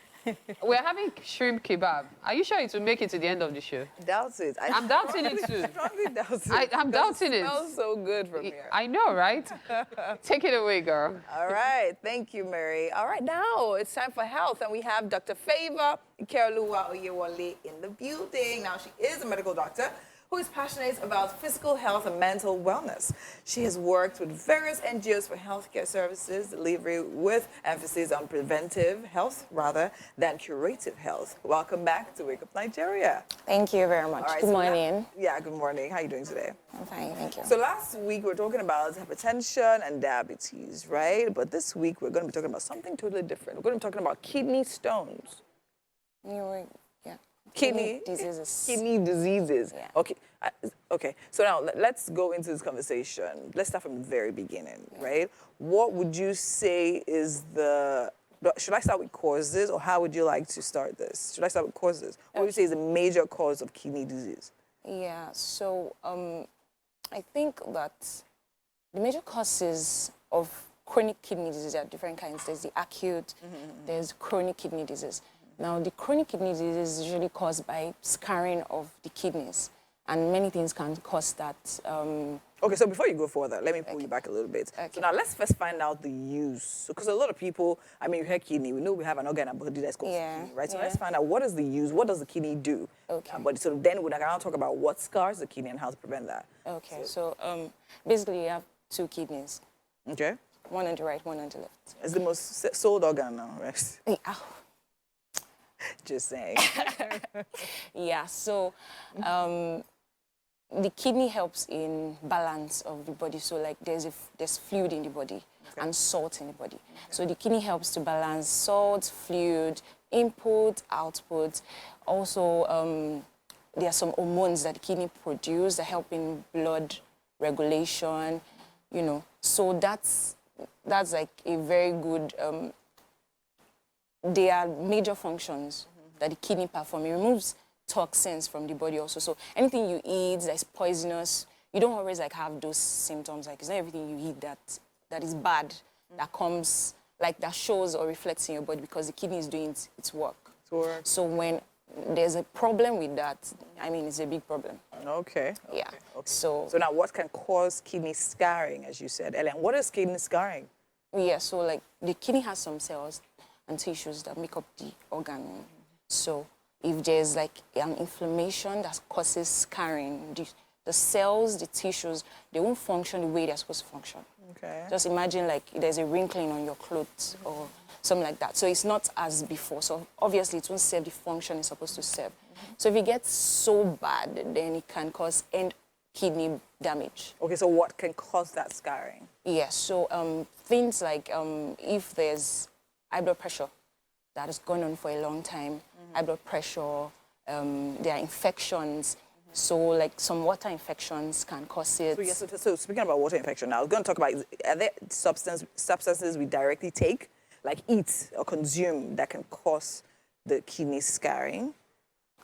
we're having shrimp kebab. Are you sure it will make it to the end of the show? Doubt it. I'm doubting it too. Strongly doubt it. I'm doubting it. It smells so good from here. I know, right? Take it away, girl. All right. Thank you, Mary. All right, now it's time for health, and we have Dr. Favor Ikeoluwa Oyewole in the building. Now, she is a medical doctor who is passionate about physical health and mental wellness. She has worked with various NGOs for healthcare services delivery with emphasis on preventive health rather than curative health. Welcome back to Wake Up Nigeria. Thank you very much. All right, Good so morning. good morning. How are you doing today? I'm fine, thank you. So last week we were talking about hypertension and diabetes, right? But this week we're going to be talking about something totally different. We're going to be talking about kidney stones. Yeah. Kidney diseases. Kidney diseases. Yeah. Okay. Okay. So now let's go into this conversation. Let's start from the very beginning, right? What would you say is should I start with causes, or how would you like to start this? Should I start with causes? What would you say is a major cause of kidney disease? Yeah, so I think that the major causes of chronic kidney disease are different kinds. There's the acute, there's chronic kidney disease. Now, the chronic kidney disease is usually caused by scarring of the kidneys, and many things can cause that. Okay, so before you go further, let me pull you back a little bit. Okay. So now let's first find out the use. Because a lot of people, I mean, you hear kidney, we know we have an organ in our body that's called kidney, right? So let's find out what is the use, what does the kidney do? Okay. But so then we can now talk about what scars the kidney and how to prevent that. Okay, so basically you have two kidneys, Okay? one on the right, one on the left. It's the most sold organ now, right? Yeah. Just saying. Yeah, so the kidney helps in balance of the body. So like there's fluid in the body and salt in the body. So the kidney helps to balance salt, fluid, input, output. Also, there are some hormones that the kidney produce that help in blood regulation, you know. So that's like a very good, they are major functions that the kidney perform. It removes toxins from the body also. So anything you eat that's poisonous, you don't always like have those symptoms. Like it's not everything you eat that is bad, that comes, like that shows or reflects in your body because the kidney is doing its work. So when there's a problem with that, I mean, it's a big problem. Okay. Yeah. Okay. So now what can cause kidney scarring, as you said, Ellen? What is kidney scarring? yeah, so like the kidney has some cells and tissues that make up the organ. So if there's like an inflammation that causes scarring, the cells, the tissues, they won't function the way they're supposed to function. Okay. Just imagine like there's a wrinkling on your clothes or something like that. So it's not as before. So obviously it won't serve the function it's supposed to serve. So if it gets so bad, then it can cause end kidney damage. Okay, so what can cause that scarring? Yeah, so things like if there's high blood pressure that has gone on for a long time, high blood pressure, there are infections. So like some water infections can cause it. So, yes, so speaking about water infection, now I was going to talk about, are there substances we directly take, like eat or consume, that can cause the kidney scarring?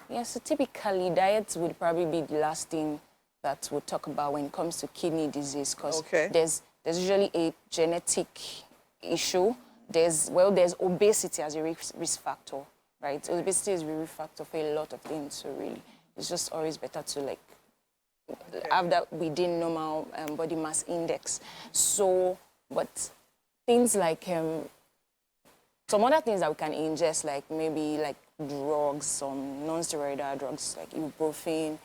Yeah, so typically diet would probably be the last thing that we'll talk about when it comes to kidney disease, because there's usually a genetic issue. There's obesity as a risk factor, right? Obesity is a risk factor for a lot of things, so really, it's just always better to like have that within normal body mass index. So, but things like some other things that we can ingest, like maybe like drugs, some non-steroidal drugs like ibuprofen,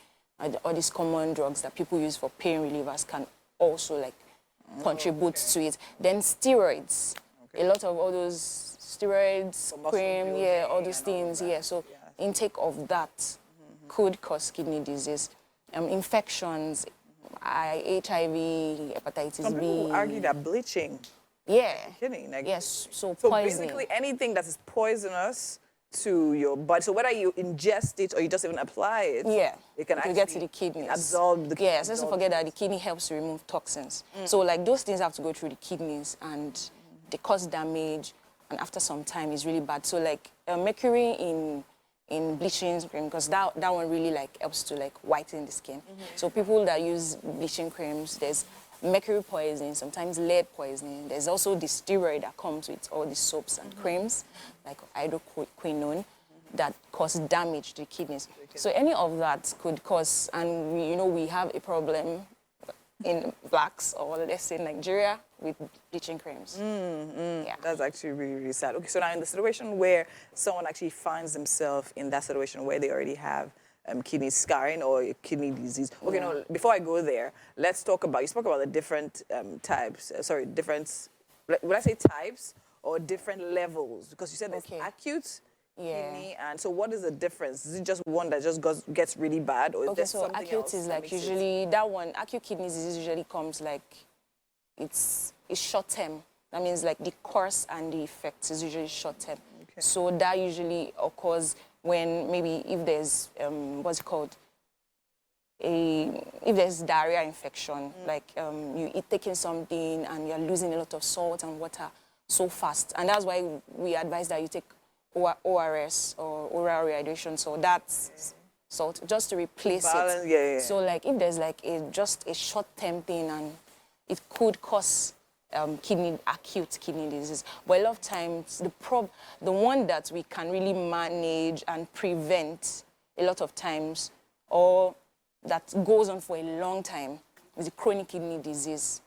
all these common drugs that people use for pain relievers can also like contribute to it. Then steroids, a lot of all those steroids, cream, yeah, all those things, yeah. So intake of that could cause kidney disease. Infections, HIV, hepatitis Some B. people argue that bleaching. Yeah. Kidney, like, Yes, so so poisoning. basically anything that is poisonous to your body. So whether you ingest it or you just even apply it, Yeah, it can actually get to the kidneys. absorb the Yes, let's not forget that the kidney helps to remove toxins. So like those things have to go through the kidneys and they cause damage, and after some time it's really bad. So like mercury in bleaching cream, because that one really like helps to like whiten the skin. So people that use bleaching creams, there's mercury poisoning, sometimes lead poisoning. There's also the steroid that comes with all the soaps and creams, like hydroquinone, that cause damage to the kidneys. So any of that could cause, and we have a problem in blacks, or let's say Nigeria, with bleaching creams. Yeah. That's actually really, really sad. Okay, so now in the situation where someone actually finds themselves in that situation where they already have kidney scarring or kidney disease. Okay, no, before I go there, let's talk about, you spoke about the different types, would I say types or different levels? Because you said there's acute kidney, and so what is the difference? Is it just one that just gets really bad, or is there so something acute else is that like makes usually, that one, acute kidney disease usually comes like, it's short term. That means like the course and the effect is usually short term. Okay. So that usually occurs when maybe if there's, what's it called? If there's diarrhea infection, like you eat taking something and you're losing a lot of salt and water so fast. And that's why we advise that you take ORS or oral rehydration. So that's salt, just to replace balance, it. yeah. So like if there's like just a short-term thing, and it could cause acute kidney disease. But a lot of times, the one that we can really manage and prevent a lot of times, or that goes on for a long time, is the chronic kidney disease.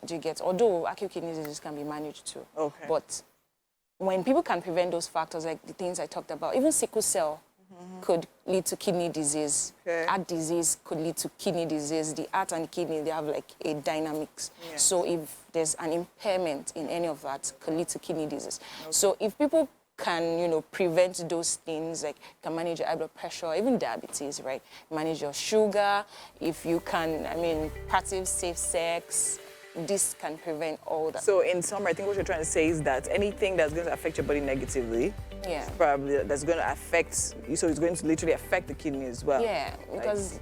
Do you get? Although acute kidney disease can be managed too. Okay. But when people can prevent those factors, like the things I talked about, even sickle cell could lead to kidney disease. Okay. Heart disease could lead to kidney disease. The heart and the kidney, they have like a dynamics. Yeah. So if there's an impairment in any of that, could lead to kidney disease. Okay. So if people can, prevent those things, like can manage your high blood pressure, even diabetes, right? Manage your sugar. If you can, practice safe sex, this can prevent all that. So in summary, I think what you're trying to say is that anything that's going to affect your body negatively, probably that's going to affect you, so it's going to literally affect the kidney as well. Yeah, because,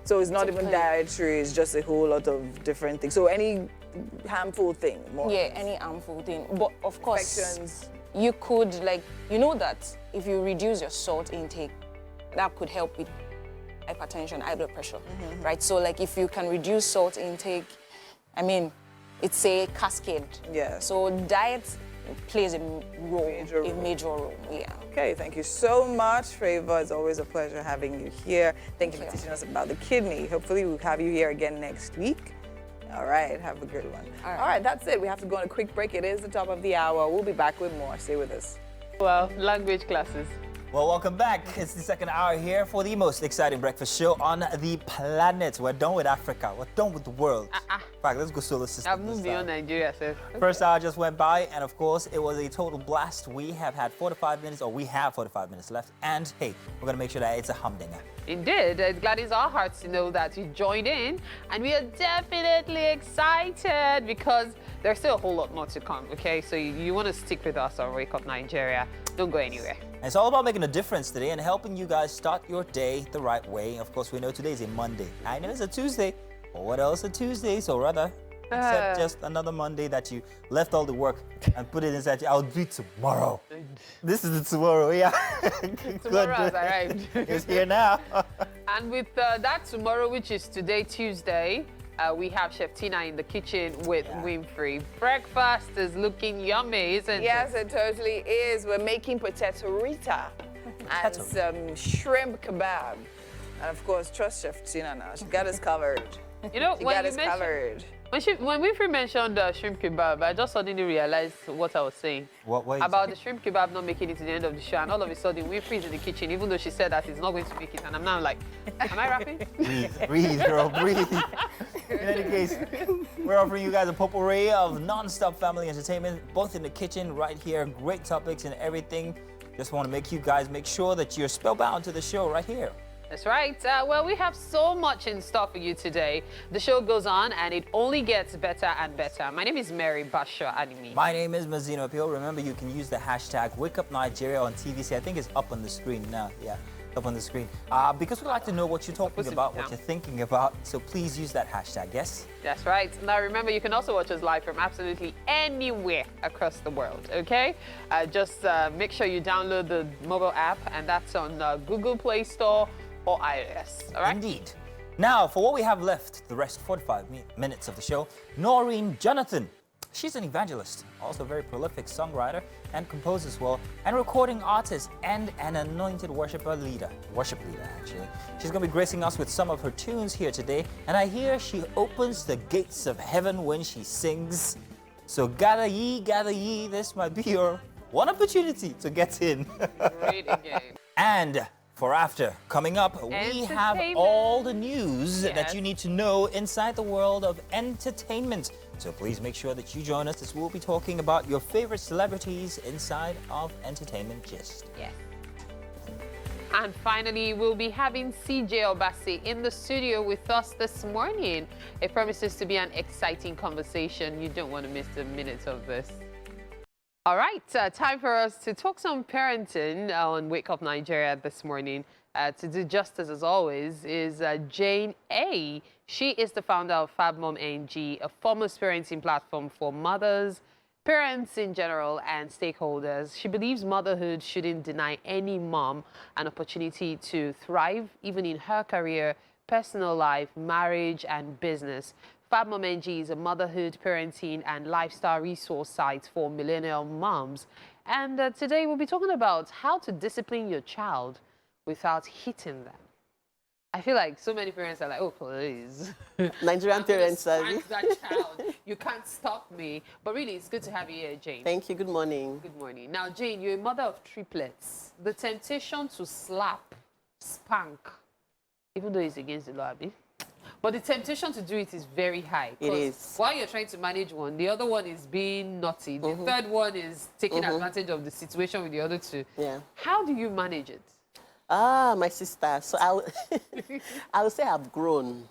So it's not even dietary, it's just a whole lot of different things. So any harmful thing, more. Yeah, any harmful thing. But of course, infections. You could, that if you reduce your salt intake, that could help with hypertension, high blood pressure, right? So like if you can reduce salt intake, it's a cascade. Yeah. So diet plays a major role. Yeah. Okay, thank you so much, Favor. It's always a pleasure having you here. Thank you for teaching us about the kidney. Hopefully we'll have you here again next week. All right, have a good one. All right, that's it. We have to go on a quick break. It is the top of the hour. We'll be back with more. Stay with us. Well, language classes. Well, welcome back. It's the second hour here for the most exciting breakfast show on the planet. We're done with Africa. We're done with the world. In fact, let's go solar system. I've moved beyond Nigeria, sir. First hour just went by, and of course, it was a total blast. We have had 45 minutes, or we have 45 minutes left. And hey, we're going to make sure that it's a humdinger. Indeed. It gladdens our hearts to know that you joined in. And we are definitely excited because there's still a whole lot more to come, okay? So you want to stick with us on Wake Up Nigeria. Don't go anywhere. And it's all about making a difference today and helping you guys start your day the right way. Of course, we know today's a Monday. I know it's a Tuesday, but what else a Tuesday? So rather, except just another Monday that you left all the work and put it inside. I'll do it tomorrow. This is the tomorrow, yeah. Tomorrow has arrived. It's here now. And with that tomorrow, which is today, Tuesday, we have Chef Tina in the kitchen with Winfrey. Breakfast is looking yummy, isn't it? Yes, it totally is. We're making potato rita and some shrimp kebab. And of course, trust Chef Tina now. She got us covered. You know, she when got you us mentioned, covered. When Winfrey mentioned shrimp kebab, I just suddenly realized what I was saying. What way? About the shrimp kebab not making it to the end of the show, and all of a sudden Winfrey's in the kitchen, even though she said that he's not going to make it, and I'm now like, am I rapping? Breathe, girl, breathe. In any case, we're offering you guys a potpourri of non-stop family entertainment, both in the kitchen, right here. Great topics and everything. Just want to make you guys make sure that you're spellbound to the show right here. That's right. Well, we have so much in store for you today. The show goes on, and it only gets better and better. My name is Mary Basho Animi. My name is Mazino Appeal. Remember, you can use the hashtag WakeupNigeria on TVC. I think it's up on the screen now. Yeah, up on the screen. Because we'd like to know what you're talking about, what you're thinking about. So please use that hashtag, yes? That's right. Now, remember, you can also watch us live from absolutely anywhere across the world, okay? Just make sure you download the mobile app, and that's on Google Play Store or iOS, all right? Indeed. Now, for what we have left, the rest 45 minutes of the show, Noreen Jonathan. She's an evangelist, also a very prolific songwriter and composer as well, and recording artist and an anointed worship leader, actually. She's going to be gracing us with some of her tunes here today, and I hear she opens the gates of heaven when she sings. So gather ye, this might be your one opportunity to get in. Great again. And for after, coming up, we have all the news that you need to know inside the world of entertainment. So please make sure that you join us as we'll be talking about your favorite celebrities inside of Entertainment Gist. Yes. And finally, we'll be having CJ Obasi in the studio with us this morning. It promises to be an exciting conversation. You don't want to miss a minute of this. All right, time for us to talk some parenting on Wake Up Nigeria this morning. To do justice, as always, is Jane A. She is the founder of FabMom NG, a foremost parenting platform for mothers, parents in general, and stakeholders. She believes motherhood shouldn't deny any mom an opportunity to thrive, even in her career, personal life, marriage, and business. FabMom NG is a motherhood, parenting, and lifestyle resource site for millennial moms. And today we'll be talking about how to discipline your child without hitting them. I feel like so many parents are like, oh, please. Nigerian parents, that child. You can't stop me. But really, it's good to have you here, Jane. Thank you. Good morning. Good morning. Now, Jane, you're a mother of triplets. The temptation to slap, spank, even though it's against the law, but the temptation to do it is very high. It is. While you're trying to manage one, the other one is being naughty. The third one is taking advantage of the situation with the other two. Yeah. How do you manage it? My sister. So I would say I've grown.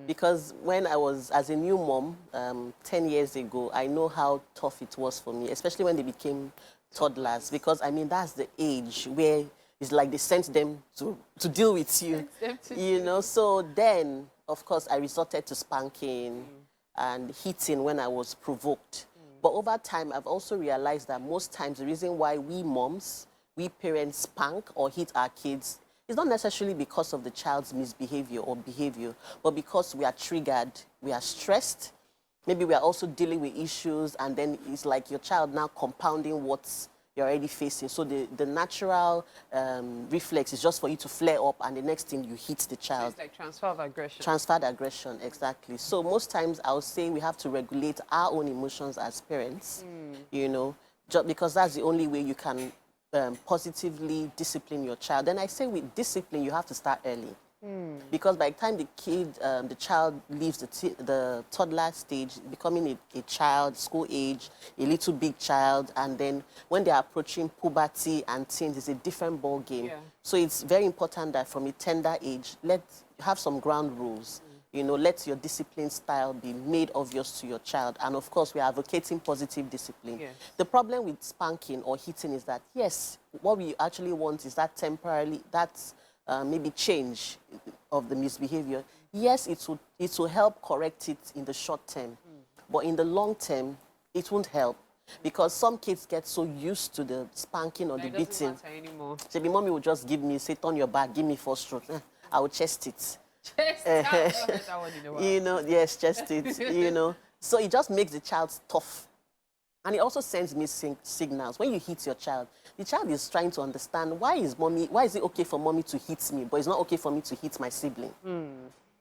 Because when I was, as a new mom, 10 years ago, I know how tough it was for me, especially when they became toddlers. Because, I mean, that's the age where it's like they sent them to deal with you. You know, so then, of course, I resorted to spanking and hitting when I was provoked. But over time, I've also realized that most times the reason why we moms, we parents spank or hit our kids is not necessarily because of the child's misbehavior or behavior, but because we are triggered, we are stressed. Maybe we are also dealing with issues, and then it's like your child now compounding what's you're already facing. So the natural reflex is just for you to flare up, and the next thing you hit the child. It's like transfer of aggression. Transferred aggression, exactly. So most times I would say we have to regulate our own emotions as parents, you know, just because that's the only way you can positively discipline your child. Then I say with discipline, you have to start early. Because by the time the child leaves the toddler stage, becoming a child, school age, a little big child, and then when they are approaching puberty and teens, it's a different ball game. Yeah. So it's very important that from a tender age, have some ground rules. You know, let your discipline style be made obvious to your child. And of course, we are advocating positive discipline. Yes. The problem with spanking or hitting is that, yes, what we actually want is that temporarily, maybe change of the misbehavior. Yes, it will help correct it in the short term, but in the long term, it won't help because some kids get so used to the spanking or the beating. So the mommy will just give me, say, turn your back, give me 4 strokes. I will chest it. You know, yes, chest it, you know. So it just makes the child tough. And it also sends missing signals. When you hit your child, the child is trying to understand why is it okay for mommy to hit me, but it's not okay for me to hit my sibling.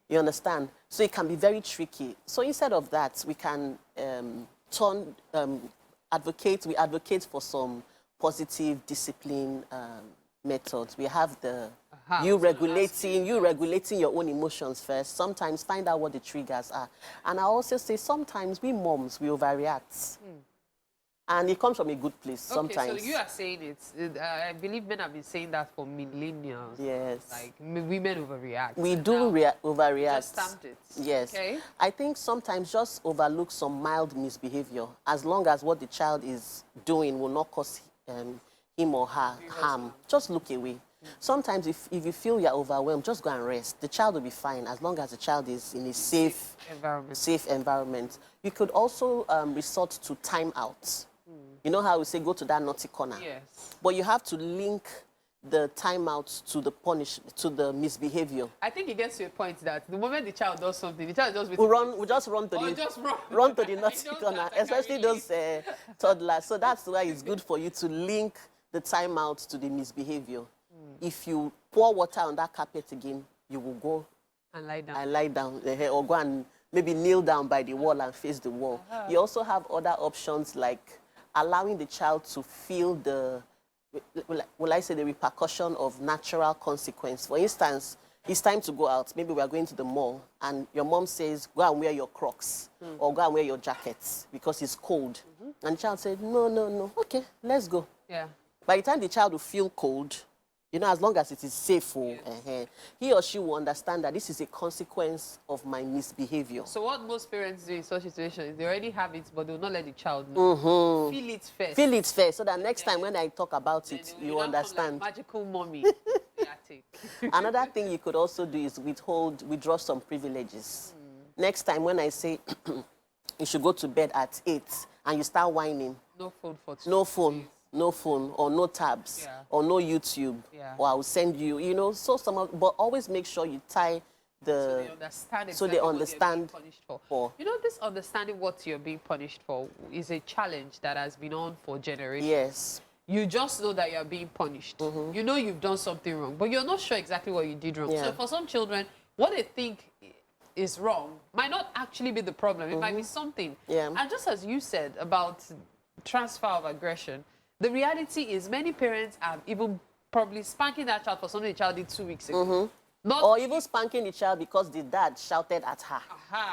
You understand? So it can be very tricky. So instead of that, we can we advocate for some positive discipline methods. We have the you regulating your own emotions first. Sometimes find out what the triggers are. And I also say sometimes we moms, we overreact. And it comes from a good place sometimes. Okay, so you are saying it. I believe men have been saying that for millennials. Yes. Like, women overreact. We do overreact. Just stamped it. Yes. Okay. I think sometimes just overlook some mild misbehavior, as long as what the child is doing will not cause him or her harm. Just look away. Sometimes if you feel you're overwhelmed, just go and rest. The child will be fine as long as the child is in a safe environment. You could also resort to timeouts. You know how we say go to that naughty corner? Yes. But you have to link the timeouts to the misbehavior. I think it gets to a point that the moment the child does something, the child just we just run to the naughty corner, especially those toddlers. So that's why it's good for you to link the timeout to the misbehavior. If you pour water on that carpet again, you will go and lie down. Or go and maybe kneel down by the wall and face the wall. You also have other options like allowing the child to feel the, will I say, the repercussion of natural consequence. For instance, it's time to go out. Maybe we are going to the mall and your mom says, go and wear your Crocs or go and wear your jackets because it's cold. And the child said, no, okay, let's go. Yeah. By the time the child will feel cold, you know, as long as it is safe, he or she will understand that this is a consequence of my misbehavior. So what most parents do in such situations is they already have it, but they will not let the child know. Feel it first. Feel it first, so that next time when I talk about it, you understand. Like magical mommy. Another thing you could also do is withdraw some privileges. Next time when I say you should go to bed at 8 and you start whining. No phone for 2 No phone. No phone or no tabs or no YouTube or I'll send you, you know, but always make sure you tie so they understand punished for. You know, this understanding what you're being punished for is a challenge that has been on for generations. Yes. You just know that you're being punished. You know you've done something wrong, but you're not sure exactly what you did wrong. So for some children, what they think is wrong might not actually be the problem. It might be something. And just as you said about transfer of aggression, the reality is many parents are even probably spanking that child for something the child did 2 weeks ago. Or even spanking the child because the dad shouted at her.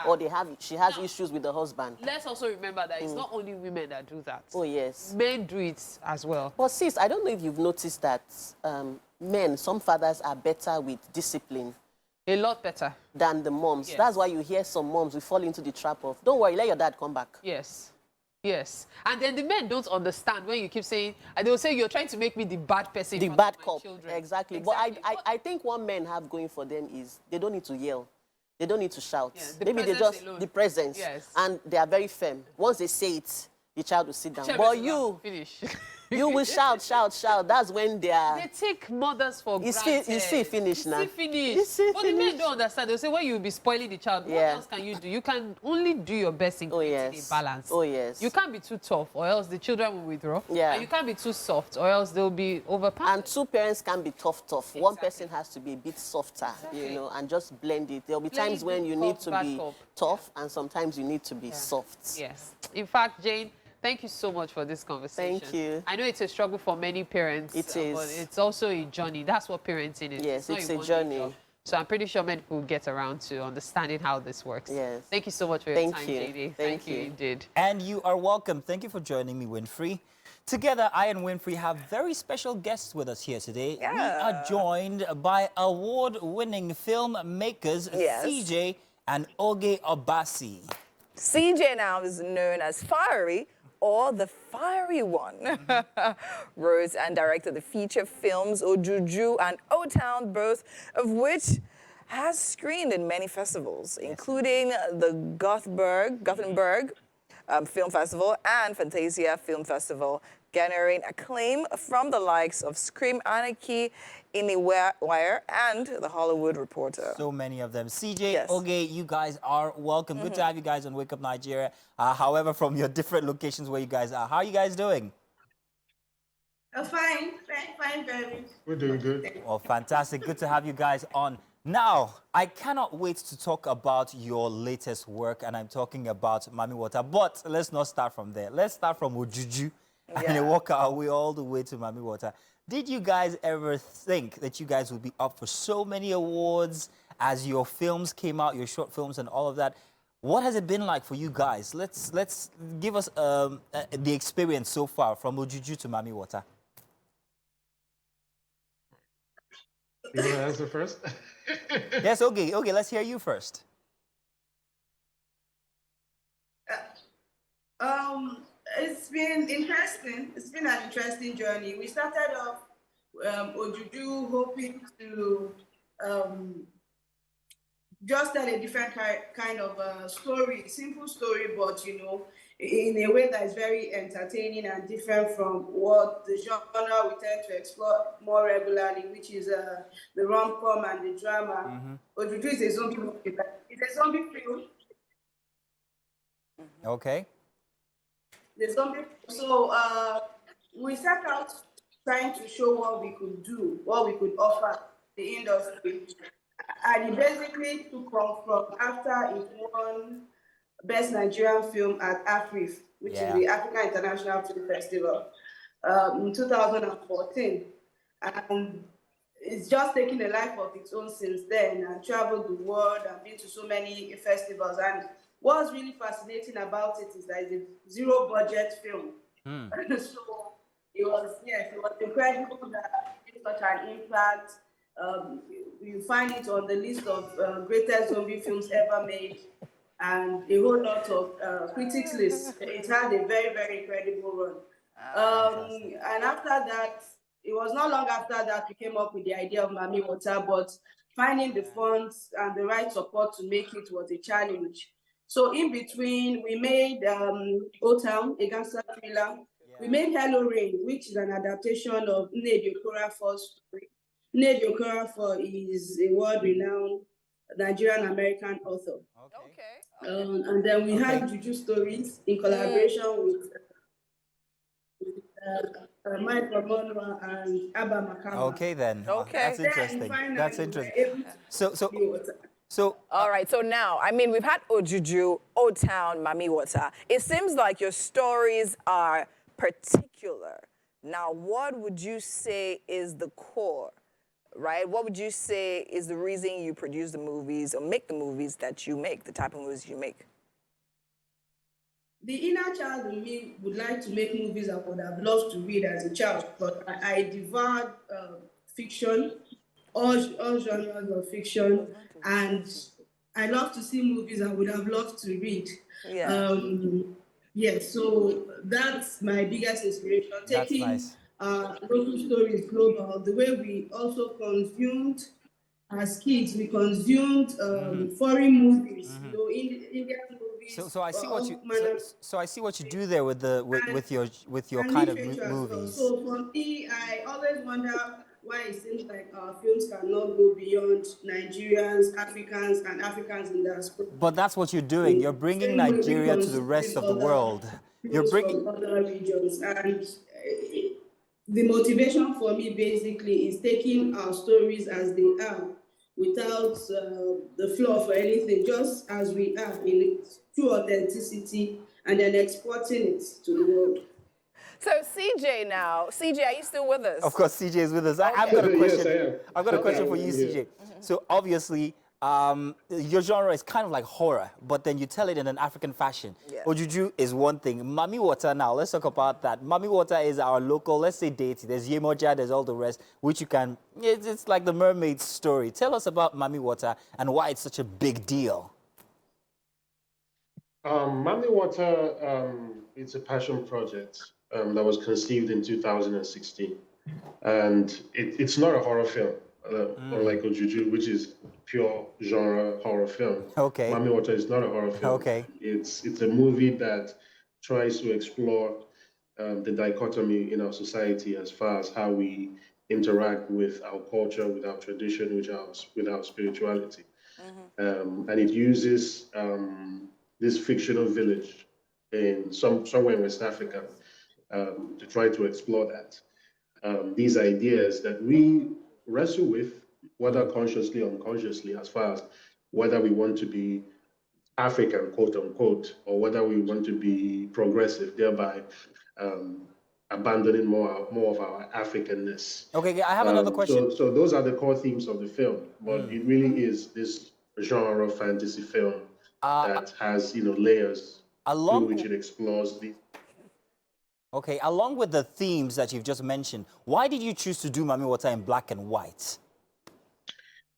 Or she has issues with the husband. Let's also remember that it's not only women that do that. Oh, yes. Men do it as well. But sis, I don't know if you've noticed that some fathers are better with discipline. A lot better. Than the moms. Yes. That's why you hear some moms will fall into the trap of, don't worry, let your dad come back. Yes. Yes. And then the men don't understand when you keep saying, and they'll say, you're trying to make me the bad person. The bad cop. Exactly. But I think what men have going for them is they don't need to yell. They don't need to shout. Yeah, maybe they just, alone. The presence. Yes. And they are very firm. Once they say it, the child will sit down. But you, finish. You will shout. That's when they are... They take mothers for granted. You see finish now. But the men don't understand. They'll say, well, you'll be spoiling the child. What else can you do? You can only do your best in creating a balance. Oh, yes. You can't be too tough or else the children will withdraw. Yeah. And you can't be too soft or else they'll be overpowered. And two parents can be tough. Exactly. One person has to be a bit softer, you know, and just blend it. There'll be times when you need to be tough and sometimes you need to be soft. Yes. In fact, Jane, thank you so much for this conversation. Thank you. I know it's a struggle for many parents. It is. But it's also a journey. That's what parenting is. Yes, it's a journey. So I'm pretty sure many people will get around to understanding how this works. Yes. Thank you so much for your time, JD. Thank you. You did. And you are welcome. Thank you for joining me, Winfrey. Together, I and Winfrey have very special guests with us here today. Yeah. We are joined by award-winning filmmakers CJ and Oge Obasi. CJ now is known as Fiery, or the Fiery One. Wrote and directed the feature films Ojuju and O-Town, both of which has screened in many festivals, including the Gothenburg Film Festival and Fantasia Film Festival, garnering acclaim from the likes of Scream Anarchy, Anywhere, and The Hollywood Reporter. So many of them. CJ, Oge, you guys are welcome. Good to have you guys on Wake Up Nigeria. However, from your different locations where you guys are. How are you guys doing? Fine, baby. We're doing good. Well, fantastic. Good to have you guys on Now, I cannot wait to talk about your latest work, and I'm talking about Mami Water. But let's not start from there. Let's start from Ojuju and then walk our way all the way to Mami Water. Did you guys ever think that you guys would be up for so many awards as your films came out, your short films and all of that? What has it been like for you guys? Let's give us the experience so far from Ojuju to Mami Water. You want to answer first? Yes, okay, let's hear you first. It's been interesting. It's been an interesting journey. We started off Ojuju hoping to just tell a different kind of story, simple story, but you know, in a way that is very entertaining and different from what the genre we tend to explore more regularly, which is the rom-com and the drama. Ojuju is a zombie movie. It's a zombie film. Okay. The zombie. So we set out trying to show what we could do, what we could offer the industry. And it basically took off from after it won Best Nigerian Film at AFRIF, which is the African International Film Festival, in 2014. And it's just taken a life of its own since then, and traveled the world and been to so many festivals. And what's really fascinating about it is that it's a zero-budget film. So it was incredible that it had such an impact. You find it on the list of greatest zombie films ever made, and a whole lot of critics lists. It had a very, very incredible run. And after that, it was not long after that we came up with the idea of Mami Water, but finding the funds and the right support to make it was a challenge. So in between, we made Old Town, a gangster thriller. We made Hello Rain, which is an adaptation of Nnedi Okorafor's story. Nnedi Okorafor is a world-renowned Nigerian-American author. And then we had Juju Stories in collaboration with Mike Monroe and Abba Makama. Okay, then. That's interesting. That's interesting. So, all right, so now, I mean, we've had Ojuju, Old Town, Mami Water. It seems like your stories are particular. Now, what would you say is the core, right? What would you say is the reason you produce the movies or make the movies that you make, the type of movies you make? The inner child in me would like to make movies I would have loved to read as a child, but I devoured fiction, all genres of fiction, and I love to see movies I would have loved to read. So that's my biggest inspiration. Taking local stories global, the way we also consumed as kids, we consumed foreign movies, you know, Indian movies. So I see what you so I see what you do there with the with your kind of movies. So for me, I always wonder why it seems like our films cannot go beyond Nigerians, Africans, and Africans in diaspora. But that's what you're doing. You're bringing Nigeria to the rest of the world. You're bringing other regions, and the motivation for me basically is taking our stories as they are, without the flaw for anything, just as we are, in true authenticity, and then exporting it to the world. So CJ now, CJ, are you still with us? Of course, CJ is with us. I've got a question. Yes, I am. I've got a question for you, CJ. So obviously, your genre is kind of like horror, but then you tell it in an African fashion. Ojuju is one thing. Mami Water now, let's talk about that. Mami Water is our local, let's say, deity. There's Yemoja, there's all the rest, which you can, it's like the mermaid story. Tell us about Mami Water and why it's such a big deal. Mami Water, it's a passion project that was conceived in 2016. And it's not a horror film, unlike Ojuju, which is pure genre horror film. Mami Water is not a horror film. It's a movie that tries to explore the dichotomy in our society as far as how we interact with our culture, with our tradition, with our spirituality. And it uses this fictional village in somewhere in West Africa to try to explore that. These ideas that we wrestle with whether consciously or unconsciously, as far as whether we want to be African, quote unquote, or whether we want to be progressive, thereby abandoning more of our Africanness. Okay, I have another question. So those are the core themes of the film, but it really is this genre fantasy film that has, layers through which it explores the. Okay, along with the themes that you've just mentioned, why did you choose to do Mami Water in black and white?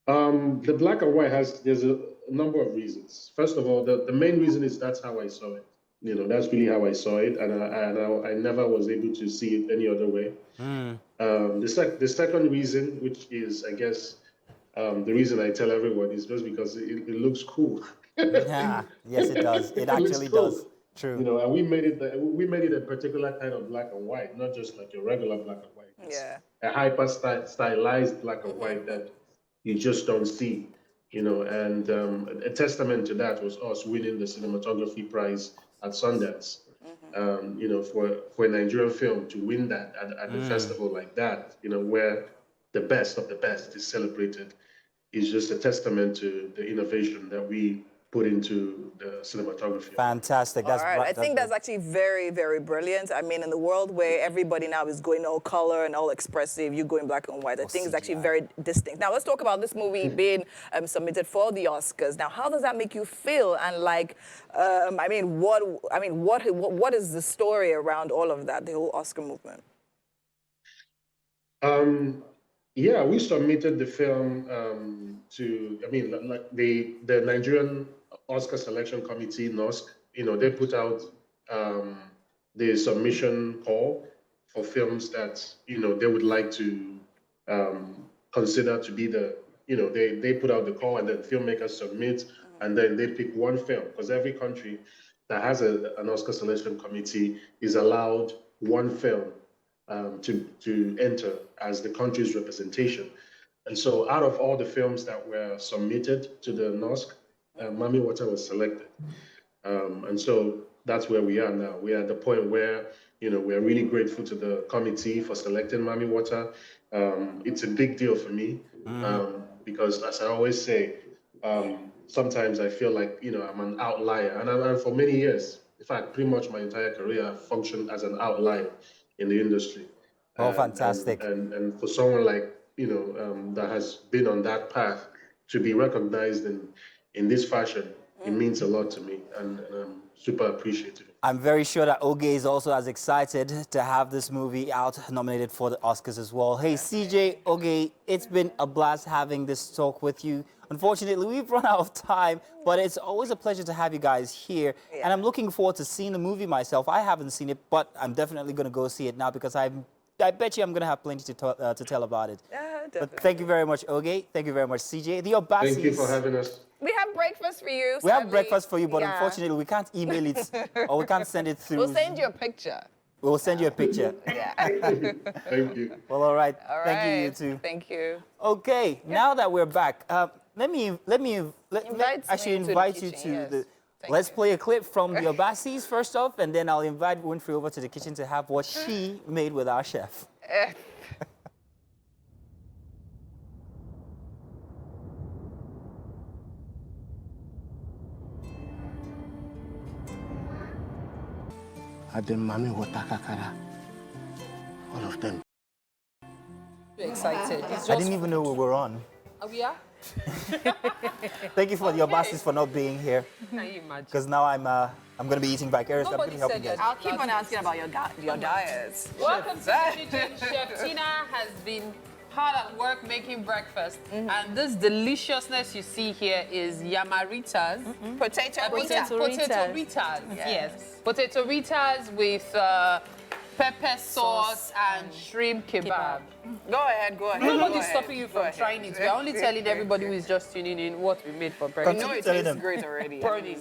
The black and white there's a number of reasons. First of all, the main reason is that's how I saw it. That's really how I saw it, and I never was able to see it any other way. The second reason, which is, I guess, the reason I tell everyone, is just because it looks cool. Yeah, yes, it does. It actually cool. does. True. And we made it a particular kind of black and white, not just like a regular black and white. It's a hyper stylized black and white that you just don't see. And a testament to that was us winning the cinematography prize at Sundance. For a Nigerian film to win that at a festival like that, where the best of the best is celebrated, is just a testament to the innovation that we put into the cinematography. Fantastic. That's all right. I think that's actually very, very brilliant. I mean, in the world where everybody now is going all color and all expressive, you go in black and white. I think it's actually very distinct. Now, let's talk about this movie being submitted for the Oscars. Now, how does that make you feel? And what is the story around all of that, the whole Oscar movement? Yeah, we submitted the film to the Nigerian Oscar Selection Committee, NOSC. They put out the submission call for films that, they would like to consider to be they put out the call, and then filmmakers submit, and then they pick one film, because every country that has an Oscar Selection Committee is allowed one film to enter as the country's representation. And so out of all the films that were submitted to the NOSC, Mami Water was selected. And so that's where we are now. We are at the point where, we're really grateful to the committee for selecting Mami Water. It's a big deal for me because, as I always say, sometimes I feel like, I'm an outlier. And for many years, in fact, pretty much my entire career, I've functioned as an outlier in the industry. Oh, fantastic. And for someone like, that has been on that path to be recognized in this fashion, it means a lot to me, and I'm super appreciative. I'm very sure that Oge is also as excited to have this movie out, nominated for the Oscars as well. Hey, CJ, Oge, it's been a blast having this talk with you. Unfortunately, we've run out of time, but it's always a pleasure to have you guys here. Yeah. And I'm looking forward to seeing the movie myself. I haven't seen it, but I'm definitely going to go see it now, because I bet you I'm going to have plenty to tell about it. But thank you very much, Oge. Thank you very much, CJ. The Obasis. Thank you for having us. We have breakfast for you. We have breakfast for you, but unfortunately, we can't email it or we can't send it through. We'll send you a picture. We'll send you a picture. Yeah. Thank you. Well, all right. All right. Thank you, you too. Thank you. Okay, now that we're back, let me invite you to the. Let's play a clip from the Obasis first off, and then I'll invite Winfrey over to the kitchen to have what she made with our chef. Mami Water Kakara. All of them. Excited. I didn't even know we were on. Oh, we are? Thank you for the Obasis for not being here. Can you imagine? Because now I'm going to be eating vicariously. I'm going to help you guys. I'll keep on asking about your diets. Welcome to the kitchen. Chef Tina has been hard at work making breakfast. And this deliciousness you see here is yamaritas. Potato ritas. Yes. Potato ritas with pepper sauce and shrimp kebab. Go ahead. Nobody's stopping you from trying it. We're only telling everybody who is just tuning in what we made for breakfast. You know it tastes great already. Burn it.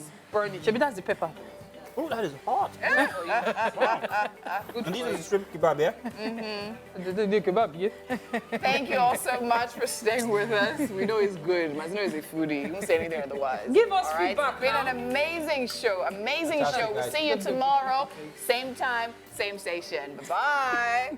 Shebi, that's the pepper. Oh, that is hot. And this is shrimp kebab, yeah? Thank you all so much for staying with us. We know it's good. Mazino is a foodie. You won't say anything otherwise. Give us feedback. It's been an amazing show. We'll see you tomorrow. Same time, same station. Bye-bye.